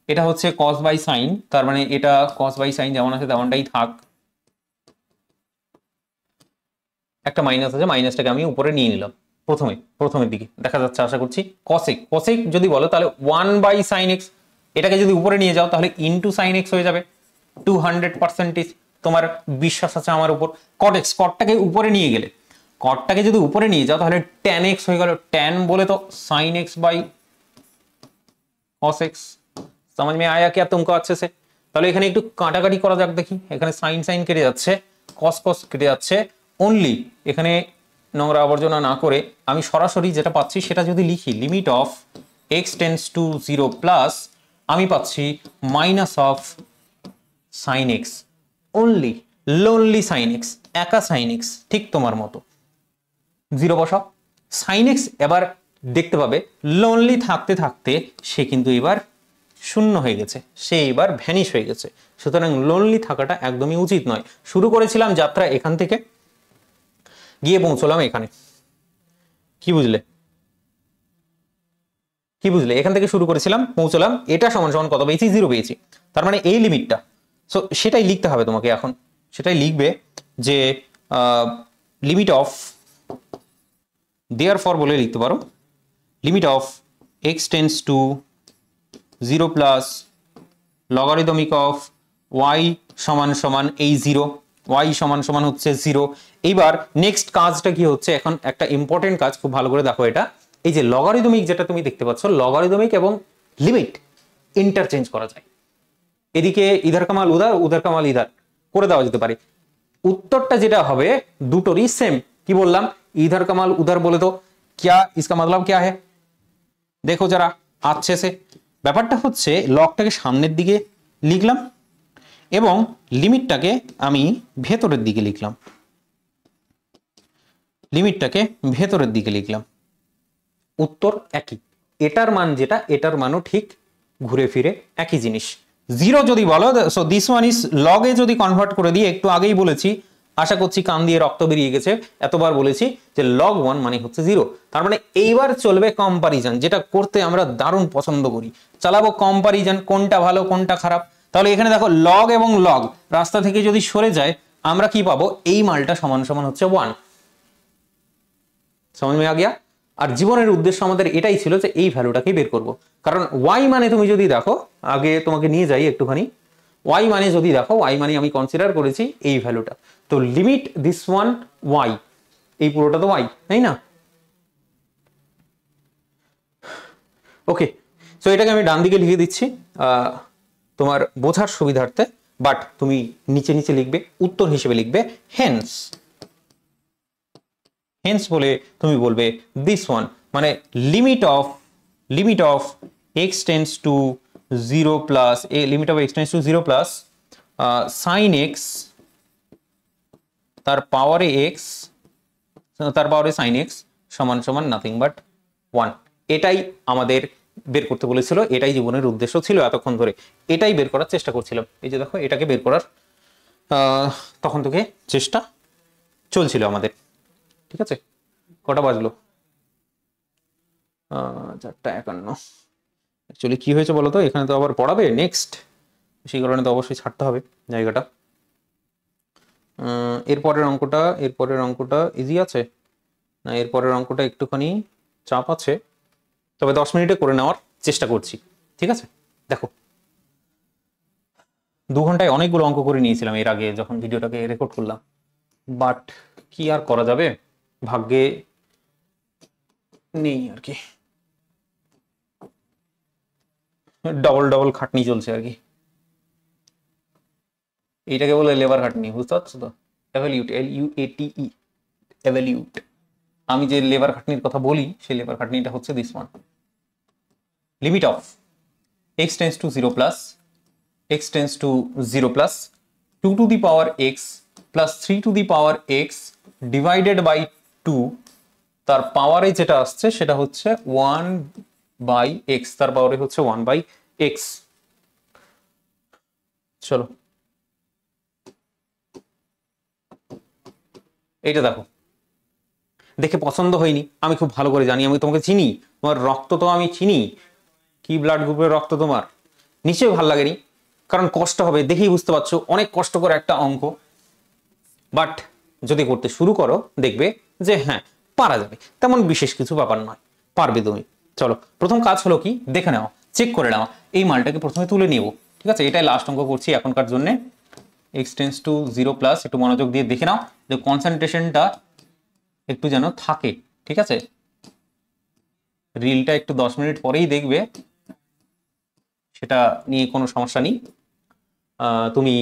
S1: এটা হচ্ছে cos বাই সাইন, তার মানে এটা cos বাই সাইন যেমন আছে তেমনটাই থাক, একটা মাইনাস আছে, মাইনাসটাকে আমি উপরে নিয়ে নিলাম প্রথমের দিকে দেখা যাচ্ছে আশা করছি। cosec, cosec যদি বলো তাহলে 1/sin x, এটাকে যদি উপরে নিয়ে যাও তাহলে ইনটু sin x হয়ে যাবে 200%। তোমার বিশ্বাস আছে আমার উপর। cot x, কটটাকে উপরে নিয়ে গেলে, কটটাকে যদি উপরে নিয়ে যাও তাহলে tan x হয়ে গেল, tan বলে তো sin x by cos x। समझ में आया क्या तुमको अच्छे से? তাহলে এখানে একটু কাটাকাটি করা যাক দেখি। এখানে sin sin কেটে যাচ্ছে, cos cos কেটে যাচ্ছে, অনলি এখানে নোংরা আবর্জনা না করে আমি সরাসরি যেটা পাচ্ছি সেটা যদি লিখি, limit of x tends to 0 plus আমি পাচ্ছি minus of sin x, only lonely sin x, একা sin x, ঠিক তোমার মতো। 0 বসাও, sin x এবার দেখতে পাবে লোনলি থাকতে থাকতে সে কিন্তু এবার শূন্য হয়ে গেছে, সে এবার ভ্যানিশ হয়ে গেছে। সুতরাং লোনলি থাকাটা একদমই উচিত নয়। শুরু করেছিলাম যাত্রা এখান থেকে, গিয়ে পৌঁছলাম এখানে। কি বুঝলে? কি বুঝলে? এখান থেকে শুরু করেছিলাম, পৌঁছলাম, এটা সমান সমান কত পেয়েছি? 0 পেয়েছি। তার মানে এই লিমিটটা, সো সেটাই লিখতে হবে তোমাকে এখন। সেটাই লিখবে যে লিমিট অফ, দেয়ারফর বলে লিখতে পারো, limit of x tends to 0 plus logarithmic of y সমান সমান এই 0, y সমান সমান হচ্ছে 0। এইবার নেক্সট কাজটা কি হচ্ছে, এখন একটা ইম্পর্টেন্ট কাজ, খুব ভালো করে দেখো এটা। এই যে লগারিদমিক যেটা তুমি দেখতে পাচ্ছ, লগারিদমিক এবং লিমিট ইন্টারচেঞ্জ করা যায়। এদিকে ইধার কামাল উধার, উধার কামাল ইধার করে দেওয়া যেতে পারে। উত্তরটা যেটা হবে দুটোরই সেম। কি বললাম? ইধার কামাল উধার বলে তো क्या इसका मतलब क्या है? দেখো যারা अच्छे से, ব্যাপারটা হচ্ছে লগটাকে সামনের দিকে লিখলাম এবং লিমিটটাকে আমি ভেতরের দিকে লিখলাম, লিমিটটাকে ভেতরের দিকে লিখলাম, উত্তর একই। এটার মান যেটা, এটার মানও ঠিক ঘুরে ফিরে একই জিনিস। 0 যদি বলো, সো দিস ওয়ান ইজ লগে যদি কনভার্ট করে দিই, একটু আগেই বলেছি, আশা করছি কান দিয়ে রক্ত বেরিয়ে গেছে, এতবার বলেছি যে log 1 মানে হচ্ছে 0। তার মানে এইবার চলবে কম্পারিজন, যেটা করতে আমরা দারুণ পছন্দ করি। চালাবো কম্পারিজন, কোনটা ভালো কোনটা খারাপ। তাহলে এখানে দেখো log এবং log রাস্তা থেকে যদি সরে যায়, আমরা কি পাবো? এই মালটা সমান সমান হচ্ছে 1। समझ में आ गया? আর জীবনের উদ্দেশ্য আমাদের এটাই ছিল যে এই ভ্যালুটাকে বের করব। কারণ y মানে তুমি যদি দেখো, আগে তোমাকে নিয়ে যাই একটুখানি, y মানে যদি দেখো, y মানে আমি কনসিডার করেছি এই ভ্যালুটা। তো লিমিট দিস ওয়ান y, এই পুরোটা তো y, তাই না? ওকে, সো এটাকে আমি ডান দিকে লিখে দিচ্ছি তোমার বোঝার সুবিধার্থে, বাট তুমি নিচে নিচে লিখবে, উত্তর হিসেবে লিখবে হেন্স। হেন্স বলে তুমি বলবে দিস ওয়ান মানে limit of x tends to 0 plus, limit of x tends to 0 plus sin x তার পাওয়ারে x, তার পাওয়ারে sin x সমান সমান নাথিং বাট 1। এটাই আমাদের বের করতে বলেছিল, এটাই জীবনের উদ্দেশ্য ছিল এতক্ষণ ধরে, এটাই বের করার চেষ্টা করছিলাম। এই যে দেখো, এটাকে বের করার তখন থেকে চেষ্টা চলছিল আমাদের। ঠিক আছে, কটা বাজলো? 4:51। অ্যাকচুয়ালি কি হয়েছে বলো তো, এখানে তো আবার পড়াবে নেক্সট, সেই কারণে তো অবশ্যই ছাড়তে হবে জায়গাটা। এরপরের অঙ্কটা ইজি আছে না, এরপরের অঙ্কটা একটুখানি চাপ আছে, তবে 10 মিনিটে করে নেওয়ার চেষ্টা করছি, ঠিক আছে? দেখো 2 ঘন্টায় অনেকগুলো অঙ্ক করে নিয়েছিলাম এর আগে যখন ভিডিওটাকে রেকর্ড করলাম, বাট কি আর করা যাবে, ভাগ্যে নেই আর কি, ডবল খাটনি চলছে আর কি। এইটাকে বলে লেবার খাটনি, বুঝতে পারছো তো? এভ্যালিউট, LUATE, এভ্যালিউট। আমি যে লেবার খাটনির কথা বলি সেই লেবার খাটনিটা হচ্ছে this one. Limit of x tends to 0 plus x tends to 0 plus 2 to the power x plus 3 to the power x divided by 2, তার পাওয়ারে যেটা আসছে সেটা হচ্ছে 1 বাই x, তার পাওয়ারে হচ্ছে 1 বাই x। চলো এইটা দেখো, দেখে পছন্দ হয়নি, আমি খুব ভালো করে জানি, আমি তোমাকে চিনি, তোমার রক্ত তো আমি চিনি, কি ব্লাড গ্রুপের রক্ত তোমার, নিশ্চয়ই ভালো লাগেনি, কারণ কষ্ট হবে দেখেই বুঝতে পারছো, অনেক কষ্ট করে একটা অঙ্ক, বাট যদি করতে শুরু করো দেখবে যে হ্যাঁ পারা যাবে, তেমন বিশেষ কিছু ব্যাপার নয়, পারবে তুমি। চলো প্রথম কাজ হলো কি, দেখে নাও, চেক করে নাও, এই মালটাকে প্রথমে তুলে নিব, ঠিক আছে? এটাই লাস্ট অঙ্ক করছি এখনকার জন্য। x টেন্স টু 0 প্লাস, একটু মনোযোগ দিয়ে দেখে নাও যে কনসেন্ট্রেশনটা একটু যেন থাকে, ঠিক আছে? রিলটা একটু 10 মিনিট পরেই দেখবে, সেটা নিয়ে কোনো সমস্যা নেই, তুমি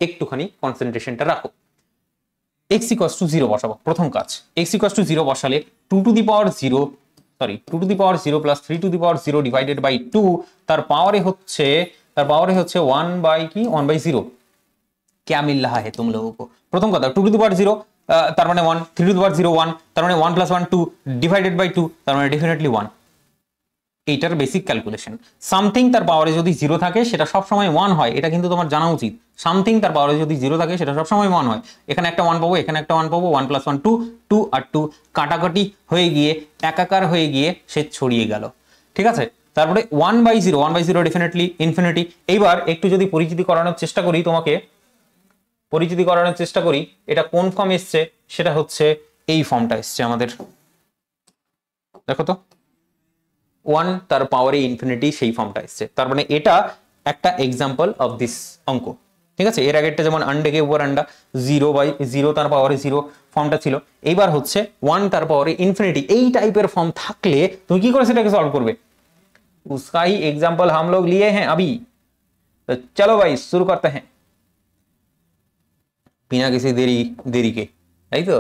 S1: একটুখানি কনসেন্ট্রেশনটা রাখো। x ইকুয়ালস টু 0 বসাবো, প্রথম কাজ। x ইকুয়ালস টু 0 বসালে 2 to the power 0 plus 3 to the power 0 divided by 2, তার পাওয়ারে হচ্ছে 1 বাই কি 1 বাই 0। क्या मिल रहा है तुम लोगों को? প্রথম কথা 2 টু দি পাওয়ার 0 তার মানে 1, 3 টু দি পাওয়ার 0 1, তার মানে 1 প্লাস 1 2 ডিভাইডেড বাই 2, তার মানে ডেফিনেটলি 1। এইটার বেসিক ক্যালকুলেশন। সামথিং তার পাওয়ারে যদি 0 থাকে সেটা সবসময় 1 হয়, এটা কিন্তু তোমার জানা উচিত। সামথিং তার পাওয়ারে যদি 0 থাকে সেটা সবসময় 1 হয়। এখানে একটা 1 পাবো, এখানে একটা 1 পাবো, 1 প্লাস 1 2, 2 আর 2 কাটাকাটি হয়ে গিয়ে একাকার হয়ে গিয়ে সে ছড়িয়ে গেল, ঠিক আছে? তারপরে 1 বাই 0 ডেফিনেটলি ইনফিনিটি। এইবার একটু যদি পরিচিতি করানোর চেষ্টা করি তোমাকে, এটা কোন ফর্ম এসছে, সেটা হচ্ছে এই ফর্মটা এসছে আমাদের, দেখো তো 1 তার পাওয়ারে ইনফিনিটি, সেই ফর্মটা এসছে, তার মানে এটা একটা এক্সাম্পল অফ দিস অঙ্ক, ঠিক আছে? এর আগেরটা যেমন আন্ডাকে উপর আন্ডা 0 বাই 0 তার পাওয়ারে 0 ফর্মটা ছিল, এইবার হচ্ছে 1 তার পাওয়ারে ইনফিনিটি। এই টাইপের ফর্ম থাকলে তুমি কি করে সেটাকে সলভ করবে, उसका ही एग्जाम्पल हम लोग लिए हैं अभी, तो चलो भाई शुरू करते हैं बिना किसी देरी के, তাই তো?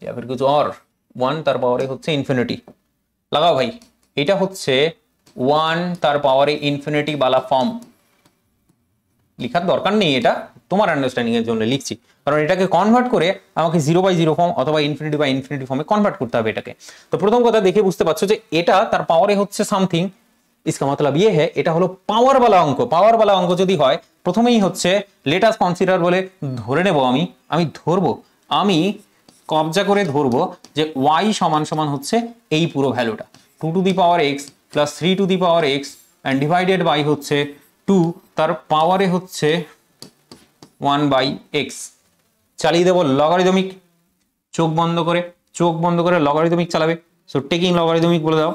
S1: या फिर कुछ और। 1 তার পাওয়ারে হচ্ছে ইনফিনিটি, লাগাও ভাই, এটা হচ্ছে 1 তার পাওয়ারে ইনফিনিটি वाला ফর্ম। লেখার দরকার নেই, এটা তোমার আন্ডারস্ট্যান্ডিং এর জন্য লিখছি, কারণ এটাকে কনভার্ট করে আমাকে 0 বাই 0 ফর্ম অথবা ইনফিনিটি বাই ইনফিনিটি ফর্মে কনভার্ট করতে হবে এটাকে। তো প্রথম কথা দেখে বুঝতে পারছো যে এটা তার পাওয়ারে হচ্ছে সামথিং, इसका मतलब ये है এটা হলো পাওয়ার वाला অঙ্ক। পাওয়ার वाला অঙ্ক যদি হয় প্রথমেই হচ্ছে লেট আস কনসিডার বলে ধরে নেব, আমি কবজা করে ধরবো যে y সমান সমান হচ্ছে এই পুরো ভ্যালুটা 2 to the power x plus 3 to the power x and divided by হচ্ছে 2, তার পাওয়ারে হচ্ছে 1 বাই x। চালিয়ে দেবো লগারিদমিক, চোখ বন্ধ করে লগারিদমিক চালাবে। সো টেকিং লগারিদমিক বলে দাও,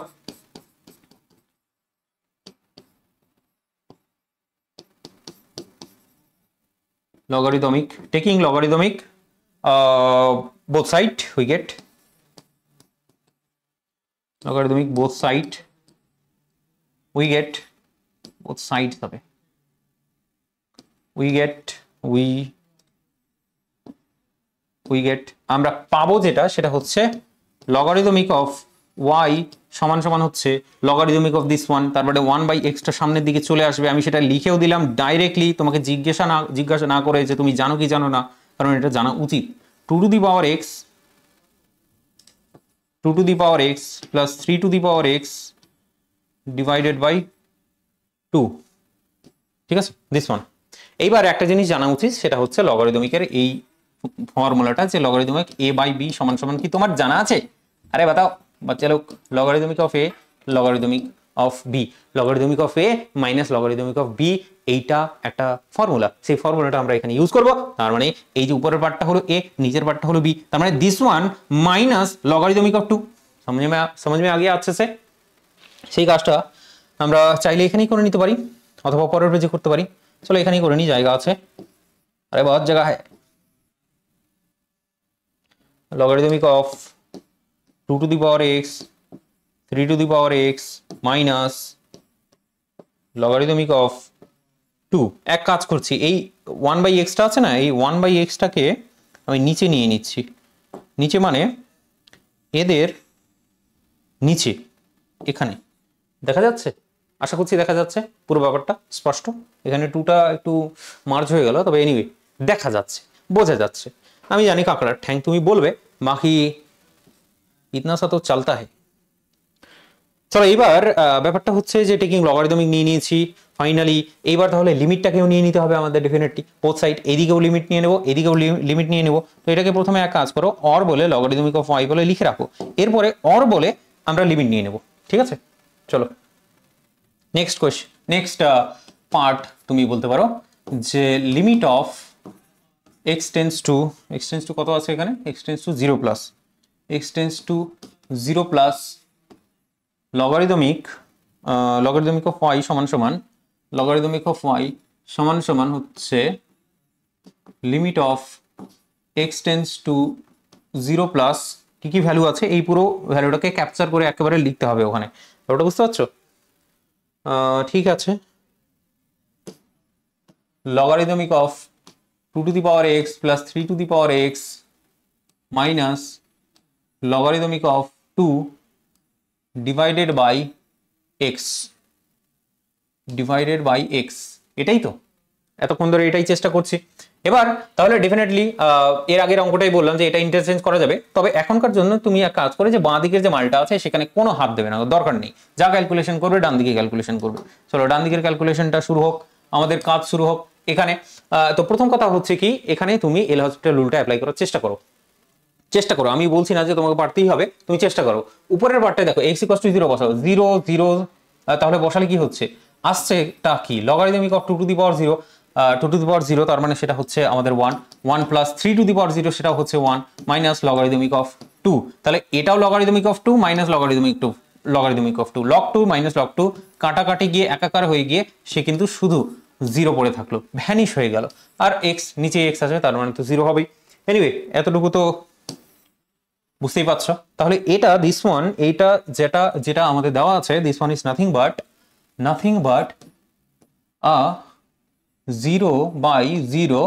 S1: logarithmic, taking logarithmic both side we get logarithmic both side হবে, we get আমরা পাবো যেটা সেটা হচ্ছে logarithmic of y সমান সমান হচ্ছে logarithmic of this one, তারপরে 1 বাই x টা সামনের দিকে চলে আসবে। আমি সেটা লিখেও দিলাম ডাইরেক্টলি, তোমাকে জিজ্ঞাসা না করে যে তুমি জানো কি জানো না, কারণ এটা জানা উচিত। 2 to the power x plus 3 to the power x divided by 2, ঠিক আছে? This one. এইবার একটা জিনিস জানা উচিত, সেটা হচ্ছে লগারিদমিকের এই ফর্মুলাটা, যে লগারিদমিক a বাই b সমান সমান কি তোমার জানা আছে? আরে বাতাও, বাচ্চা লোক logarithmic of a logarithmic of b, logarithmic of a minus logarithmic of b, এইটা একটা ফর্মুলা, সেই ফর্মুলাটা আমরা এখানে ইউজ করব। তার মানে এই যে উপরের পার্টটা হলো এ, নিচের পার্টটা হলো বি, তার মানে this one minus logarithmic of 2। समझ में आ गया अच्छे से? সেই কাজটা আমরা চাইলে এখানেই করে নিতে পারি অথবা পরের পেজে করতে পারি। চলো এখানেই করে নি, জায়গা আছে, আরে বহুত জায়গা है। Logarithmic of 2 to the power x 3 to the power x minus logarithmic of 2। এক কাজ করছি, এই 1/x টা আছে না, এই 1/x টাকে আমি নিচে নিয়ে নিচ্ছি। নিচে মানে এদের নিচে, এখানে দেখা যাচ্ছে, আশা করছি দেখা যাচ্ছে পুরো ব্যাপারটা স্পষ্ট। এখানে 2টা একটু মার্জ হয়ে গেল, তবে এনিওয়ে দেখা যাচ্ছে, বোঝা যাচ্ছে। আমি জানি কাঁকড়ার ঠ্যাং, তুমি বলবে বাকি ইতনা সা তো চলতা है। চলো এইবার ব্যাপারটা হচ্ছে যে টেকিং লগারিদমিক নিয়ে নিয়েছি ফাইনালি। এইবার তাহলে লিমিটটাকেও নিয়ে নিতে হবে আমাদের ডেফিনেটলি, বোথ সাইড, এদিকেও লিমিট নিয়ে নেবো এদিকেও লিমিট নিয়ে নেবো। তো এটাকে প্রথমে এক কাজ করো, অর বলে লগারিদমিক অফ y বলে লিখে রাখো, এরপরে অর বলে আমরা লিমিট নিয়ে নেব, ঠিক আছে? চলো নেক্সট কোয়েশ্চেন, নেক্সট পার্ট তুমি বলতে পারো যে limit of x tends two কত আছে এখানে, x tends to 0 plus, x tends to 0 plus logarithmic of y সমান সমান লগারিদমিক অফ y সমান সমান হচ্ছে limit of x tends to 0 plus কি কি ভ্যালু আছে, এই পুরো ভ্যালুটাকে ক্যাপচার করে একেবারে লিখতে হবে ওখানে, ওটা বুঝতে পারছো? ঠিক আছে, logarithmic of 2 to the power x plus 3 to the power x minus logarithmic of 2 divided by x, divided by x, এটাই তো এতক্ষণ ধরে এটাই চেষ্টা করছি। এবার তাহলে ডেফিনেটলি এর আগের অঙ্কটাই বললাম যে এটা ইন্টারচেঞ্জ করা যাবে, তবে এখনকার জন্য তুমি এক কাজ করে যে বাঁ দিকের যে মালটা আছে সেখানে কোনো হাত দেবে না, দরকার নেই, যা ক্যালকুলেশন করবে ডান দিকে ক্যালকুলেশন করবে। চলো ডান দিকের ক্যালকুলেশনটা শুরু হোক, আমাদের কাজ শুরু হোক এখানে। তো প্রথম কথা হচ্ছে কি, এখানে তুমি এল হসপিটাল রুলটা অ্যাপ্লাই করার চেষ্টা করো, আমি বলছি না যে তোমাকে পারতেই হবে, তুমি চেষ্টা করো। উপরের পার্টটায় দেখো x = 0 বসাও, 0 0, তাহলে বসালে কি হচ্ছে, আসছে টা কি, logarithmic of 2 to the power 0, 2 to the power 0, তার মানে সেটা হচ্ছে আমাদের 1 প্লাস 3 টু দি পাওয়ার 0, সেটাও হচ্ছে 1 মাইনাস লগারিদমিক অফ 2, তাহলে এটাও logarithmic of 2 minus logarithmic of 2, log 2 minus log 2 কাটাকাটি গিয়ে একাকার হয়ে গিয়ে সে কিন্তু শুধু 0 পড়ে থাকলো, ভ্যানিশ হয়ে গেল, আর x নিচে x আছে তার মানে তো 0 হবেই। এনিওয়ে এতটুকু তো বুঝতেই পারছো। তাহলে এটা দিস ওয়ান, এইটা যেটা আমাদের দেওয়া আছে, this one is nothing but a 0/0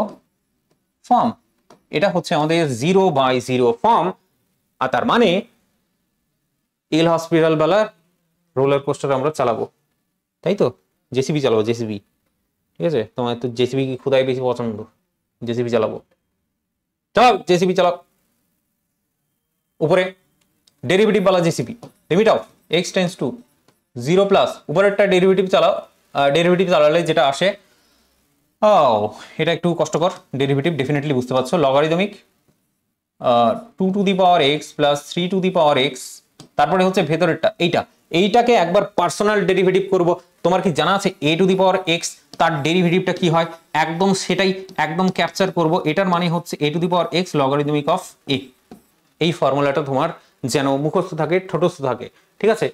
S1: form, এটা হচ্ছে আমাদের 0/0 ফর্ম। আর তার মানে এল হসপিটাল বেলার রোলার কোস্টার আমরা চালাবো, তাই তো? জেসিবি চালাবো, জেসিবি, ঠিক আছে? তোমার তো জেসিবি কি খুদাই বেশি পছন্দ, জেসিবি চালাবো, চালাও জেসিবি চালাও। উপরে ডেরিভেটিভ वाला JCB, limit of x tends to 0 plus, উপরেরটা ডেরিভেটিভ চালাও, ডেরিভেটিভ চালালে যেটা আসে, এটা একটু কষ্টকর ডেরিভেটিভ, ডেফিনেটলি বুঝতে পারছো। Logarithmic 2 to the power x plus 3 to the power x, তারপরে হচ্ছে ভেতরেরটা এইটাকে একবার পার্সোনাল ডেরিভেটিভ করব। তোমার কি জানা আছে a two the power x তার ডেরিভেটিভটা কি হয়, একদম সেটাই একদম ক্যাপচার করব। এটার মানে হচ্ছে a two the power x logarithmic of a। এই ফর্মুলাটা তোমার যেন মুখস্থ থাকে, ঠোঁটস্থ থাকে, ঠিক আছে?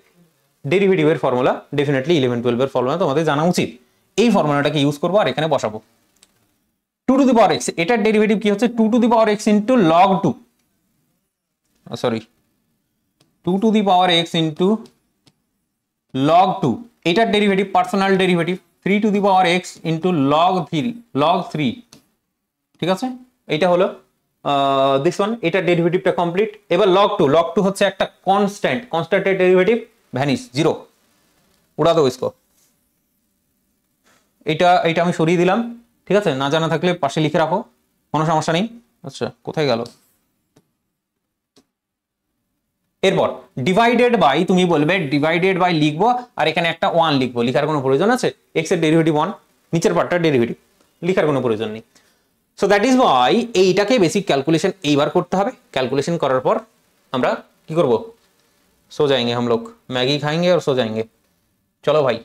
S1: ডেরিভেটিভের ফর্মুলা ডেফিনেটলি 11 12 এর ফর্মুলা তোমাদের জানা উচিত। এই ফর্মুলাটাকে ইউজ করবো আর এখানে বসাবো 2 টু দি পাওয়ার x, এটার ডেরিভেটিভ কি হচ্ছে 2 to the power x into log 2, sorry 2 to the power x into log 2, এটার derivative personal derivative 3 to the power x into log 3, ঠিক আছে? এইটা হলো দিস ওয়ান, এটা ডেরিভেটিভটা কমপ্লিট। এবার log 2 হচ্ছে একটা কনস্ট্যান্টের ডেরিভেটিভ, ভ্যানিশ 0, উড়া দাও इसको। এইটা আমি সরিয়ে দিলাম, ঠিক আছে? না জানা থাকলে পাশে লিখে রাখো, কোনো সমস্যা নেই। আচ্ছা কোথায় গেল? এরপর ডিভাইডেড বাই, তুমি বলবে ডিভাইডেড বাই লিখবো আর এখানে একটা 1 লিখবো, লিখার কোনো প্রয়োজন আছে? x এর ডেরিভেটিভ 1, নিচের পার্টটা ডেরিভেটিভ, লিখার কোনো প্রয়োজন নেই। সো দ্যাট ইজ ওয়াই এইটাকে বেসিক ক্যালকুলেশন এইবার করতে হবে। ক্যালকুলেশন করার পর আমরা কি করব, सो जाएंगे हम लोग, मैगी खाएंगे और सो जाएंगे। चलो भाई,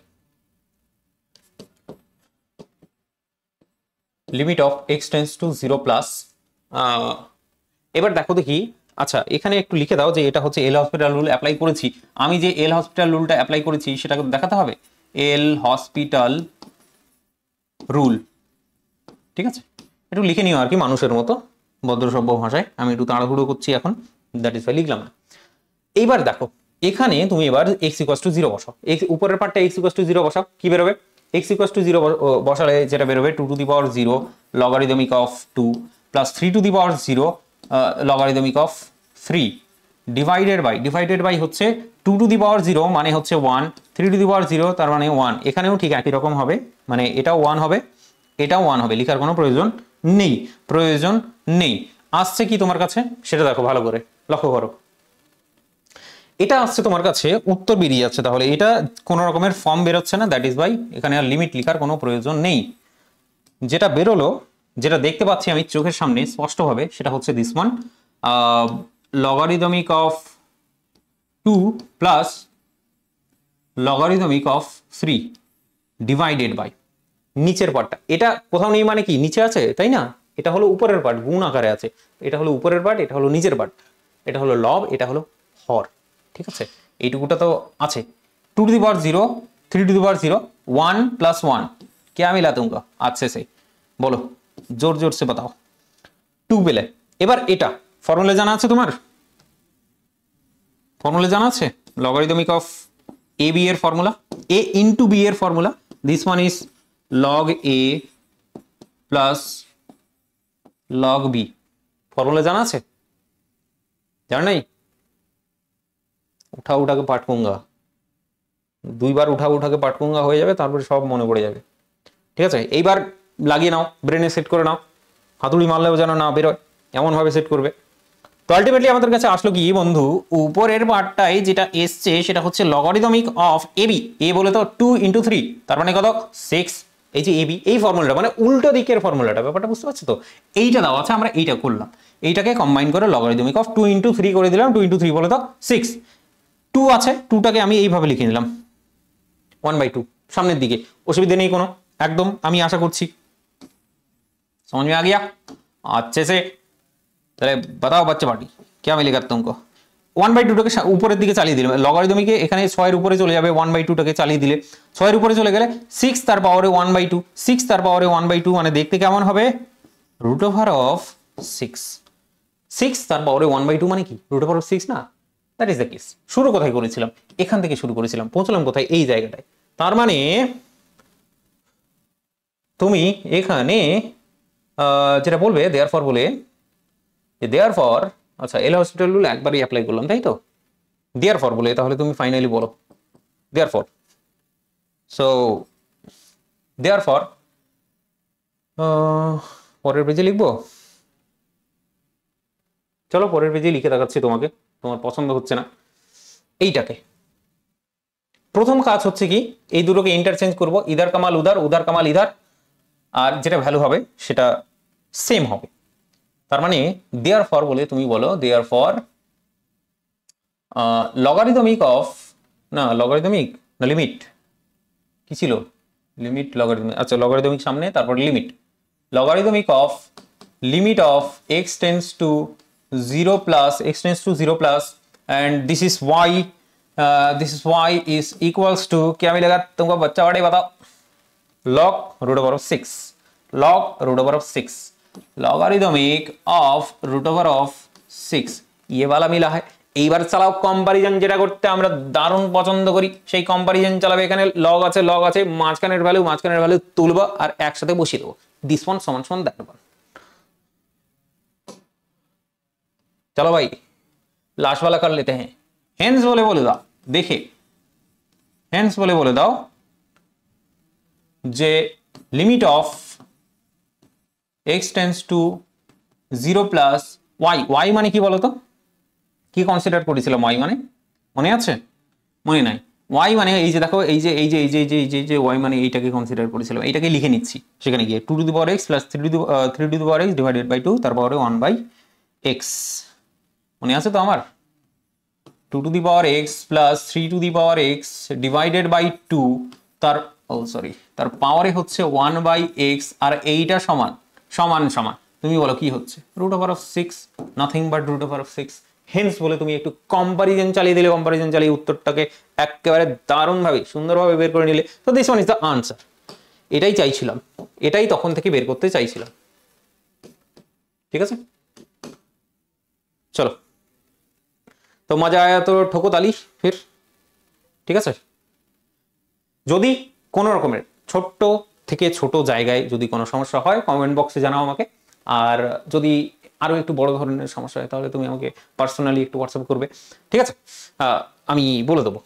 S1: limit of x tends to 0 plus. এবার দেখো দেখি, আচ্ছা এখানে একটু লিখে দাও যে এটা হচ্ছে এল হসপিটাল রুল অ্যাপ্লাই করেছি। আমি যে এল হসপিটাল রুলটা অ্যাপ্লাই করেছি সেটাকে দেখাতে হবে, এল হসপিটাল রুল, ঠিক আছে? একটু লিখে নিও আর কি মানুষের মতো ভদ্রসভ্য ভাষায়, আমি একটু তাড়াহুড়ো করছি এখন, দ্যাট ইজ ওয়াই লিখলাম না। এইবার দেখো এখানে তুমি এবার x = 0 বসাও, উপরের পার্টটা x = 0 বসাও, কি বেরোবে? x = 0 বসালে যেটা বেরোবে 2⁻0 logarithmic of 2 plus 3⁻0 logarithmic of 3 divided by হচ্ছে 2⁻0 মানে হচ্ছে 1, 3⁻0 তার মানে 1। এখানেও ঠিক একই রকম হবে, মানে এটাও 1 হবে, এটাও 1 হবে, লেখার কোনো প্রয়োজন নেই। আসছে কি তোমার কাছে সেটা দেখো ভালো করে, লক্ষ্য করো। এটা আসছে তোমার কাছে, উত্তর বেরিয়ে যাচ্ছে, তাহলে এটা কোনো রকমের ফর্ম বেরোচ্ছে না, দ্যাট ইজ বাই এখানে আর লিমিট লেখার কোনো প্রয়োজন নেই। যেটা বেরোলো, যেটা দেখতে পাচ্ছি আমি চোখের সামনে স্পষ্টভাবে, সেটা হচ্ছে this one, logarithmic of 2 plus logarithmic of 3 divided by নিচের পার্টটা। এটা কোথাও নেই মানে কি নিচে আছে, তাই না? এটা হলো উপরের পার্ট, গুণ আকারে আছে। এটা হলো উপরের পার্ট, এটা হলো নিচের পার্ট, এটা হলো লব, এটা হলো হর, ঠিক আছে? এইটুকুটা তো আছে। 2⁻0 3⁻0 1 + 1 क्या मिला तुमको अच्छे से बोलो, जोर जोर से बताओ। 2 পেলে এবার এটা ফর্মুলা জানা আছে তোমার? ফর্মুলা জানা আছে লগারিদমিক অফ এ বি এর ফর্মুলা, a ইনটু b এর formula, this one is log a plus log b। Formula জানা আছে? জানা নাই? उठा के पाठ करूंगा, 2 बार उठा के पाठ करूंगा হয়ে যাবে, তারপরে সব মনে পড়ে যাবে, ঠিক আছে? এইবার লাগিয়ে নাও, ব্রেনে সেট করে নাও, হাতুড়ি মারলেও যেন না বেরোয় এমন ভাবে সেট করবে। তো আলটিমেটলি আমাদের কাছে আসলো কি বন্ধু, উপরের পার্টটাই যেটা এসছে সেটা হচ্ছে লগারিদমিক অফ এবি, এ বলে তো 2 × 3 তার মানে কত 6। এই যে এবি, এই ফর্মুলাটা মানে উল্টো দিকের ফর্মুলাটা, ব্যাপারটা বুঝতে পারছো তো? এইটা দেওয়া আছে, আমরা এইটা করলাম, এইটাকে কম্বাইন করে লগারিদমিক অফ 2 × 3 করে দিলাম, 2 × 3 বলে তো 6। 2 আছে, 2টাকে আমি এইভাবে লিখে নিলাম 1/2 সামনের দিকে, অসুবিধা নেই কোনো, একদম আমি আশা করছি समझ में आ गया अच्छे से। তাহলে बताओ बच्चे पार्टी क्या मिलेगा तुमको? 1/2টাকে উপরের দিকে চালিয়ে দিলে লগারিদমিকে এখানে 6 এর উপরে চলে যাবে, 1/2টাকে চালিয়ে দিলে 6 এর উপরে চলে গেলে 6 তার পাওয়ারে 1/2, 6 তার পাওয়ারে 1/2 মানে দেখতে কেমন হবে? √6। 6 তার পাওয়ারে 1/2 মানে কি √6 না? That is the case. শুরু কোথায় করেছিলাম? এখান থেকে শুরু করেছিলাম, পৌঁছলাম কোথায়? এই জায়গাটায়। তার মানে তুমি এখানে যেটা বলবে দেয়ারফর বলে, দেয়ারফর, আচ্ছা এল হসপিটাল রুল একবারই অ্যাপ্লাই করলাম তাই তো, দেয়ারফর বলে তাহলে তুমি ফাইনালি বলো দেয়ারফর। সো দেয়ারফর পরের পেজে লিখবো, চলো পরের পেজে লিখে দেখাচ্ছি তোমাকে, তোমার পছন্দ হচ্ছে না এইটাকে। প্রথম কাজ হচ্ছে কি, এই দুটোকে ইন্টারচেঞ্জ করব, ইদার কামাল উদার, উদার কামাল ইদার, আর যেটা ভ্যালু হবে সেটা সেম হবে। তার মানে দেয়ারফর বলে তুমি বলো দেয়ারফর লগারিদমিক অফ, না লগারিদমিক না লিমিট কি ছিল, লিমিট লগারিদমিক, আচ্ছা লগারিদমিক সামনে তারপর limit, logarithmic of limit of x tends to 0 plus x tends to 0 plus and this is y is equals to क्या मिलेगा तुमको बच्चा बड़े बताओ, log √6, log √6, लॉगरिदमिक ऑफ √6 ये वाला मिला है। এইবার চালাও কম্পারিজন, যেটা করতে আমরা দারুণ পছন্দ করি, সেই কম্পারিজন চালাবে। এখানে লগ আছে, মাঝখানের ভ্যালু তুলবো আর একসাথে বসিয়ে দেবো, দিস ওয়ান সমান সমান দ্যাট ওয়ান। चलो भाई लास्ट वाला कर लेते हैं, हेंस बोले दाओ, देखिए हेंस बोले दाओ जे limit of x tends to 0 plus y মানে কি বলো তো, কি কনসিডার করেছিলাম y মানে, মনে আছে? মনে নাই? y মানে এই যে দেখো, এই যে y মানে এইটাকে কনসিডার করেছিলাম, এইটাকে লিখে নিচ্ছি সেখানে গিয়ে 2⁻x plus 3⁻x divided by 2 তার পাওয়ারে 1/x, মনে আছে তো আমার? 2 to the power x plus 3 to the power x divided by 2 তার তার পাওয়ারে হচ্ছে 1 বাই এক্স, আর এইটা সমান সমান সমান তুমি বলো কি হচ্ছে, root over of 6, nothing but root over of 6। Hence বলে তুমি একটু কম্পারিজন চালিয়ে দিলে, কম্পারিজন চালিয়ে উত্তরটাকে একেবারে দারুণভাবে সুন্দরভাবে বের করে নিলে। তো this one is the answer. এটাই চাইছিলাম, এটাই তখন থেকে বের করতে চাইছিলাম। ঠিক আছে, চলো তো মজা আয়া তো ঠোকো তালি ফির। ঠিক আছে, যদি কোনো রকমের ছোট্ট থেকে ছোট জায়গায় যদি কোনো সমস্যা হয় কমেন্ট বক্সে জানাও আমাকে, আর যদি আরো একটু বড় ধরনের সমস্যা হয় তাহলে তুমি আমাকে পার্সোনালি একটু হোয়াটসঅ্যাপ করবে। ঠিক আছে, আমি বলে দেবো।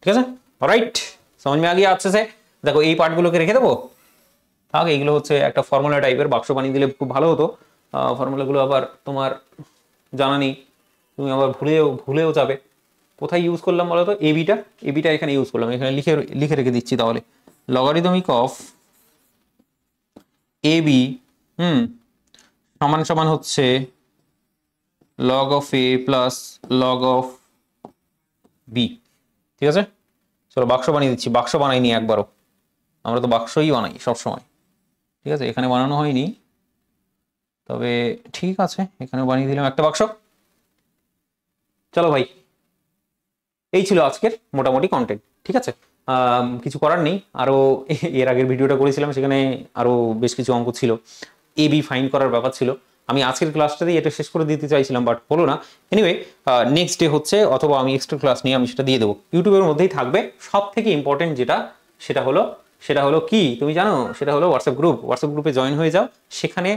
S1: ঠিক আছে, রাইট, समझ में आ गया अच्छे से। দেখো এই পার্টগুলোকে রেখে দেবো, থাক। এইগুলো হচ্ছে একটা ফর্মুলা টাইপের, বাক্স বানিয়ে দিলে খুব ভালো হতো। ফর্মুলাগুলো আবার তোমার জানা নেই, তুমি আবার ভুলেও যাবে। কোথায় ইউজ করলাম বলো তো? এবিটা এখানে ইউজ করলাম, এখানে লিখে রেখে দিচ্ছি তাহলে। লগারিদমিক অফ এবি সমান সমান হচ্ছে log of a plus log of b. ঠিক আছে, চলো বাক্স বানিয়ে দিচ্ছি। বাক্স বানাইনি একবারও, আমরা তো বাক্সই বানাই সবসময়। ঠিক আছে, এখানে বানানো হয়নি, তবে ঠিক আছে এখানে বানিয়ে দিলাম একটা বাক্স। চলো ভাই, এই ছিল আজকের মোটামুটি কন্টেন্ট। ঠিক আছে, কিছু করার নেই। আরো এর আগের ভিডিওটা করেছিলাম, সেখানে আরো বেশ কিছু অঙ্ক ছিল, এবি ফাইন্ড করার ব্যাপার ছিল। আমি আজকের ক্লাসটাতেই এটা শেষ করে দিতে চাইছিলাম, বাট হলো না। এনিওয়ে, নেক্সট ডে হচ্ছে, অথবা আমি এক্সট্রা ক্লাস নিয়ে আমি সেটা দিয়ে দেবো। ইউটিউবের মধ্যেই থাকবে। সব থেকে ইম্পর্টেন্ট যেটা, সেটা হলো কি তুমি জানো? সেটা হলো হোয়াটসঅ্যাপ গ্রুপ। হোয়াটসঅ্যাপ গ্রুপে জয়েন হয়ে যাও, সেখানে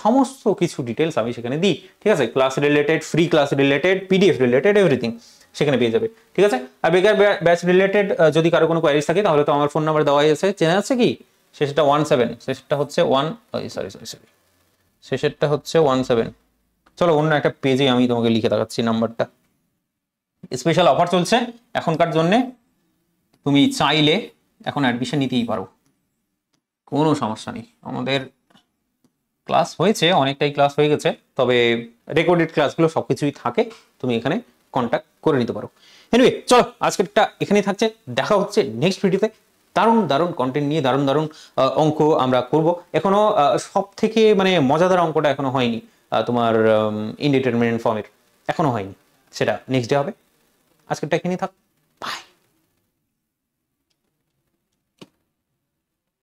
S1: সমস্ত কিছু ডিটেলস আমি সেখানে দিই। ঠিক আছে, class related, free class related, PDF related, everything সেখানে পেয়ে যাবে। ঠিক আছে, আর বেকার ব্যাচ রিলেটেড যদি কারো কোনো কোয়ারিজ থাকে তাহলে তো আমার ফোন নাম্বার দেওয়াই আছে, চেনা আছে কি? শেষেরটা 17, শেষেরটা হচ্ছে 17। চলো অন্য একটা পেজে আমি তোমাকে লিখে দেখাচ্ছি নাম্বারটা। স্পেশাল অফার চলছে এখনকার জন্যে, তুমি চাইলে এখন অ্যাডমিশন নিতেই পারো, কোনো সমস্যা নেই। আমাদের ক্লাস হয়েছে, অনেকটাই ক্লাস হয়ে গেছে, তবে রেকর্ডেড ক্লাসগুলো সবকিছুই থাকে, তুমি এখানে কন্ট্যাক্ট করে নিতে পারো। এনিওয়ে, চলো আজকেরটা এখানেই থাকছে, দেখা হচ্ছে নেক্সট ভিডিওতে। দারুণ দারুণ কন্টেন্ট নিয়ে দারুণ দারুণ অঙ্ক আমরা করব। এখনো সব থেকে মানে মজাদার অঙ্কটা এখনো হয়নি, তোমার ইনডিটারমিনেন্ট ফর্মের এখনো হয়নি, সেটা নেক্সট ডে হবে। আজকেরটা এখানেই থাক।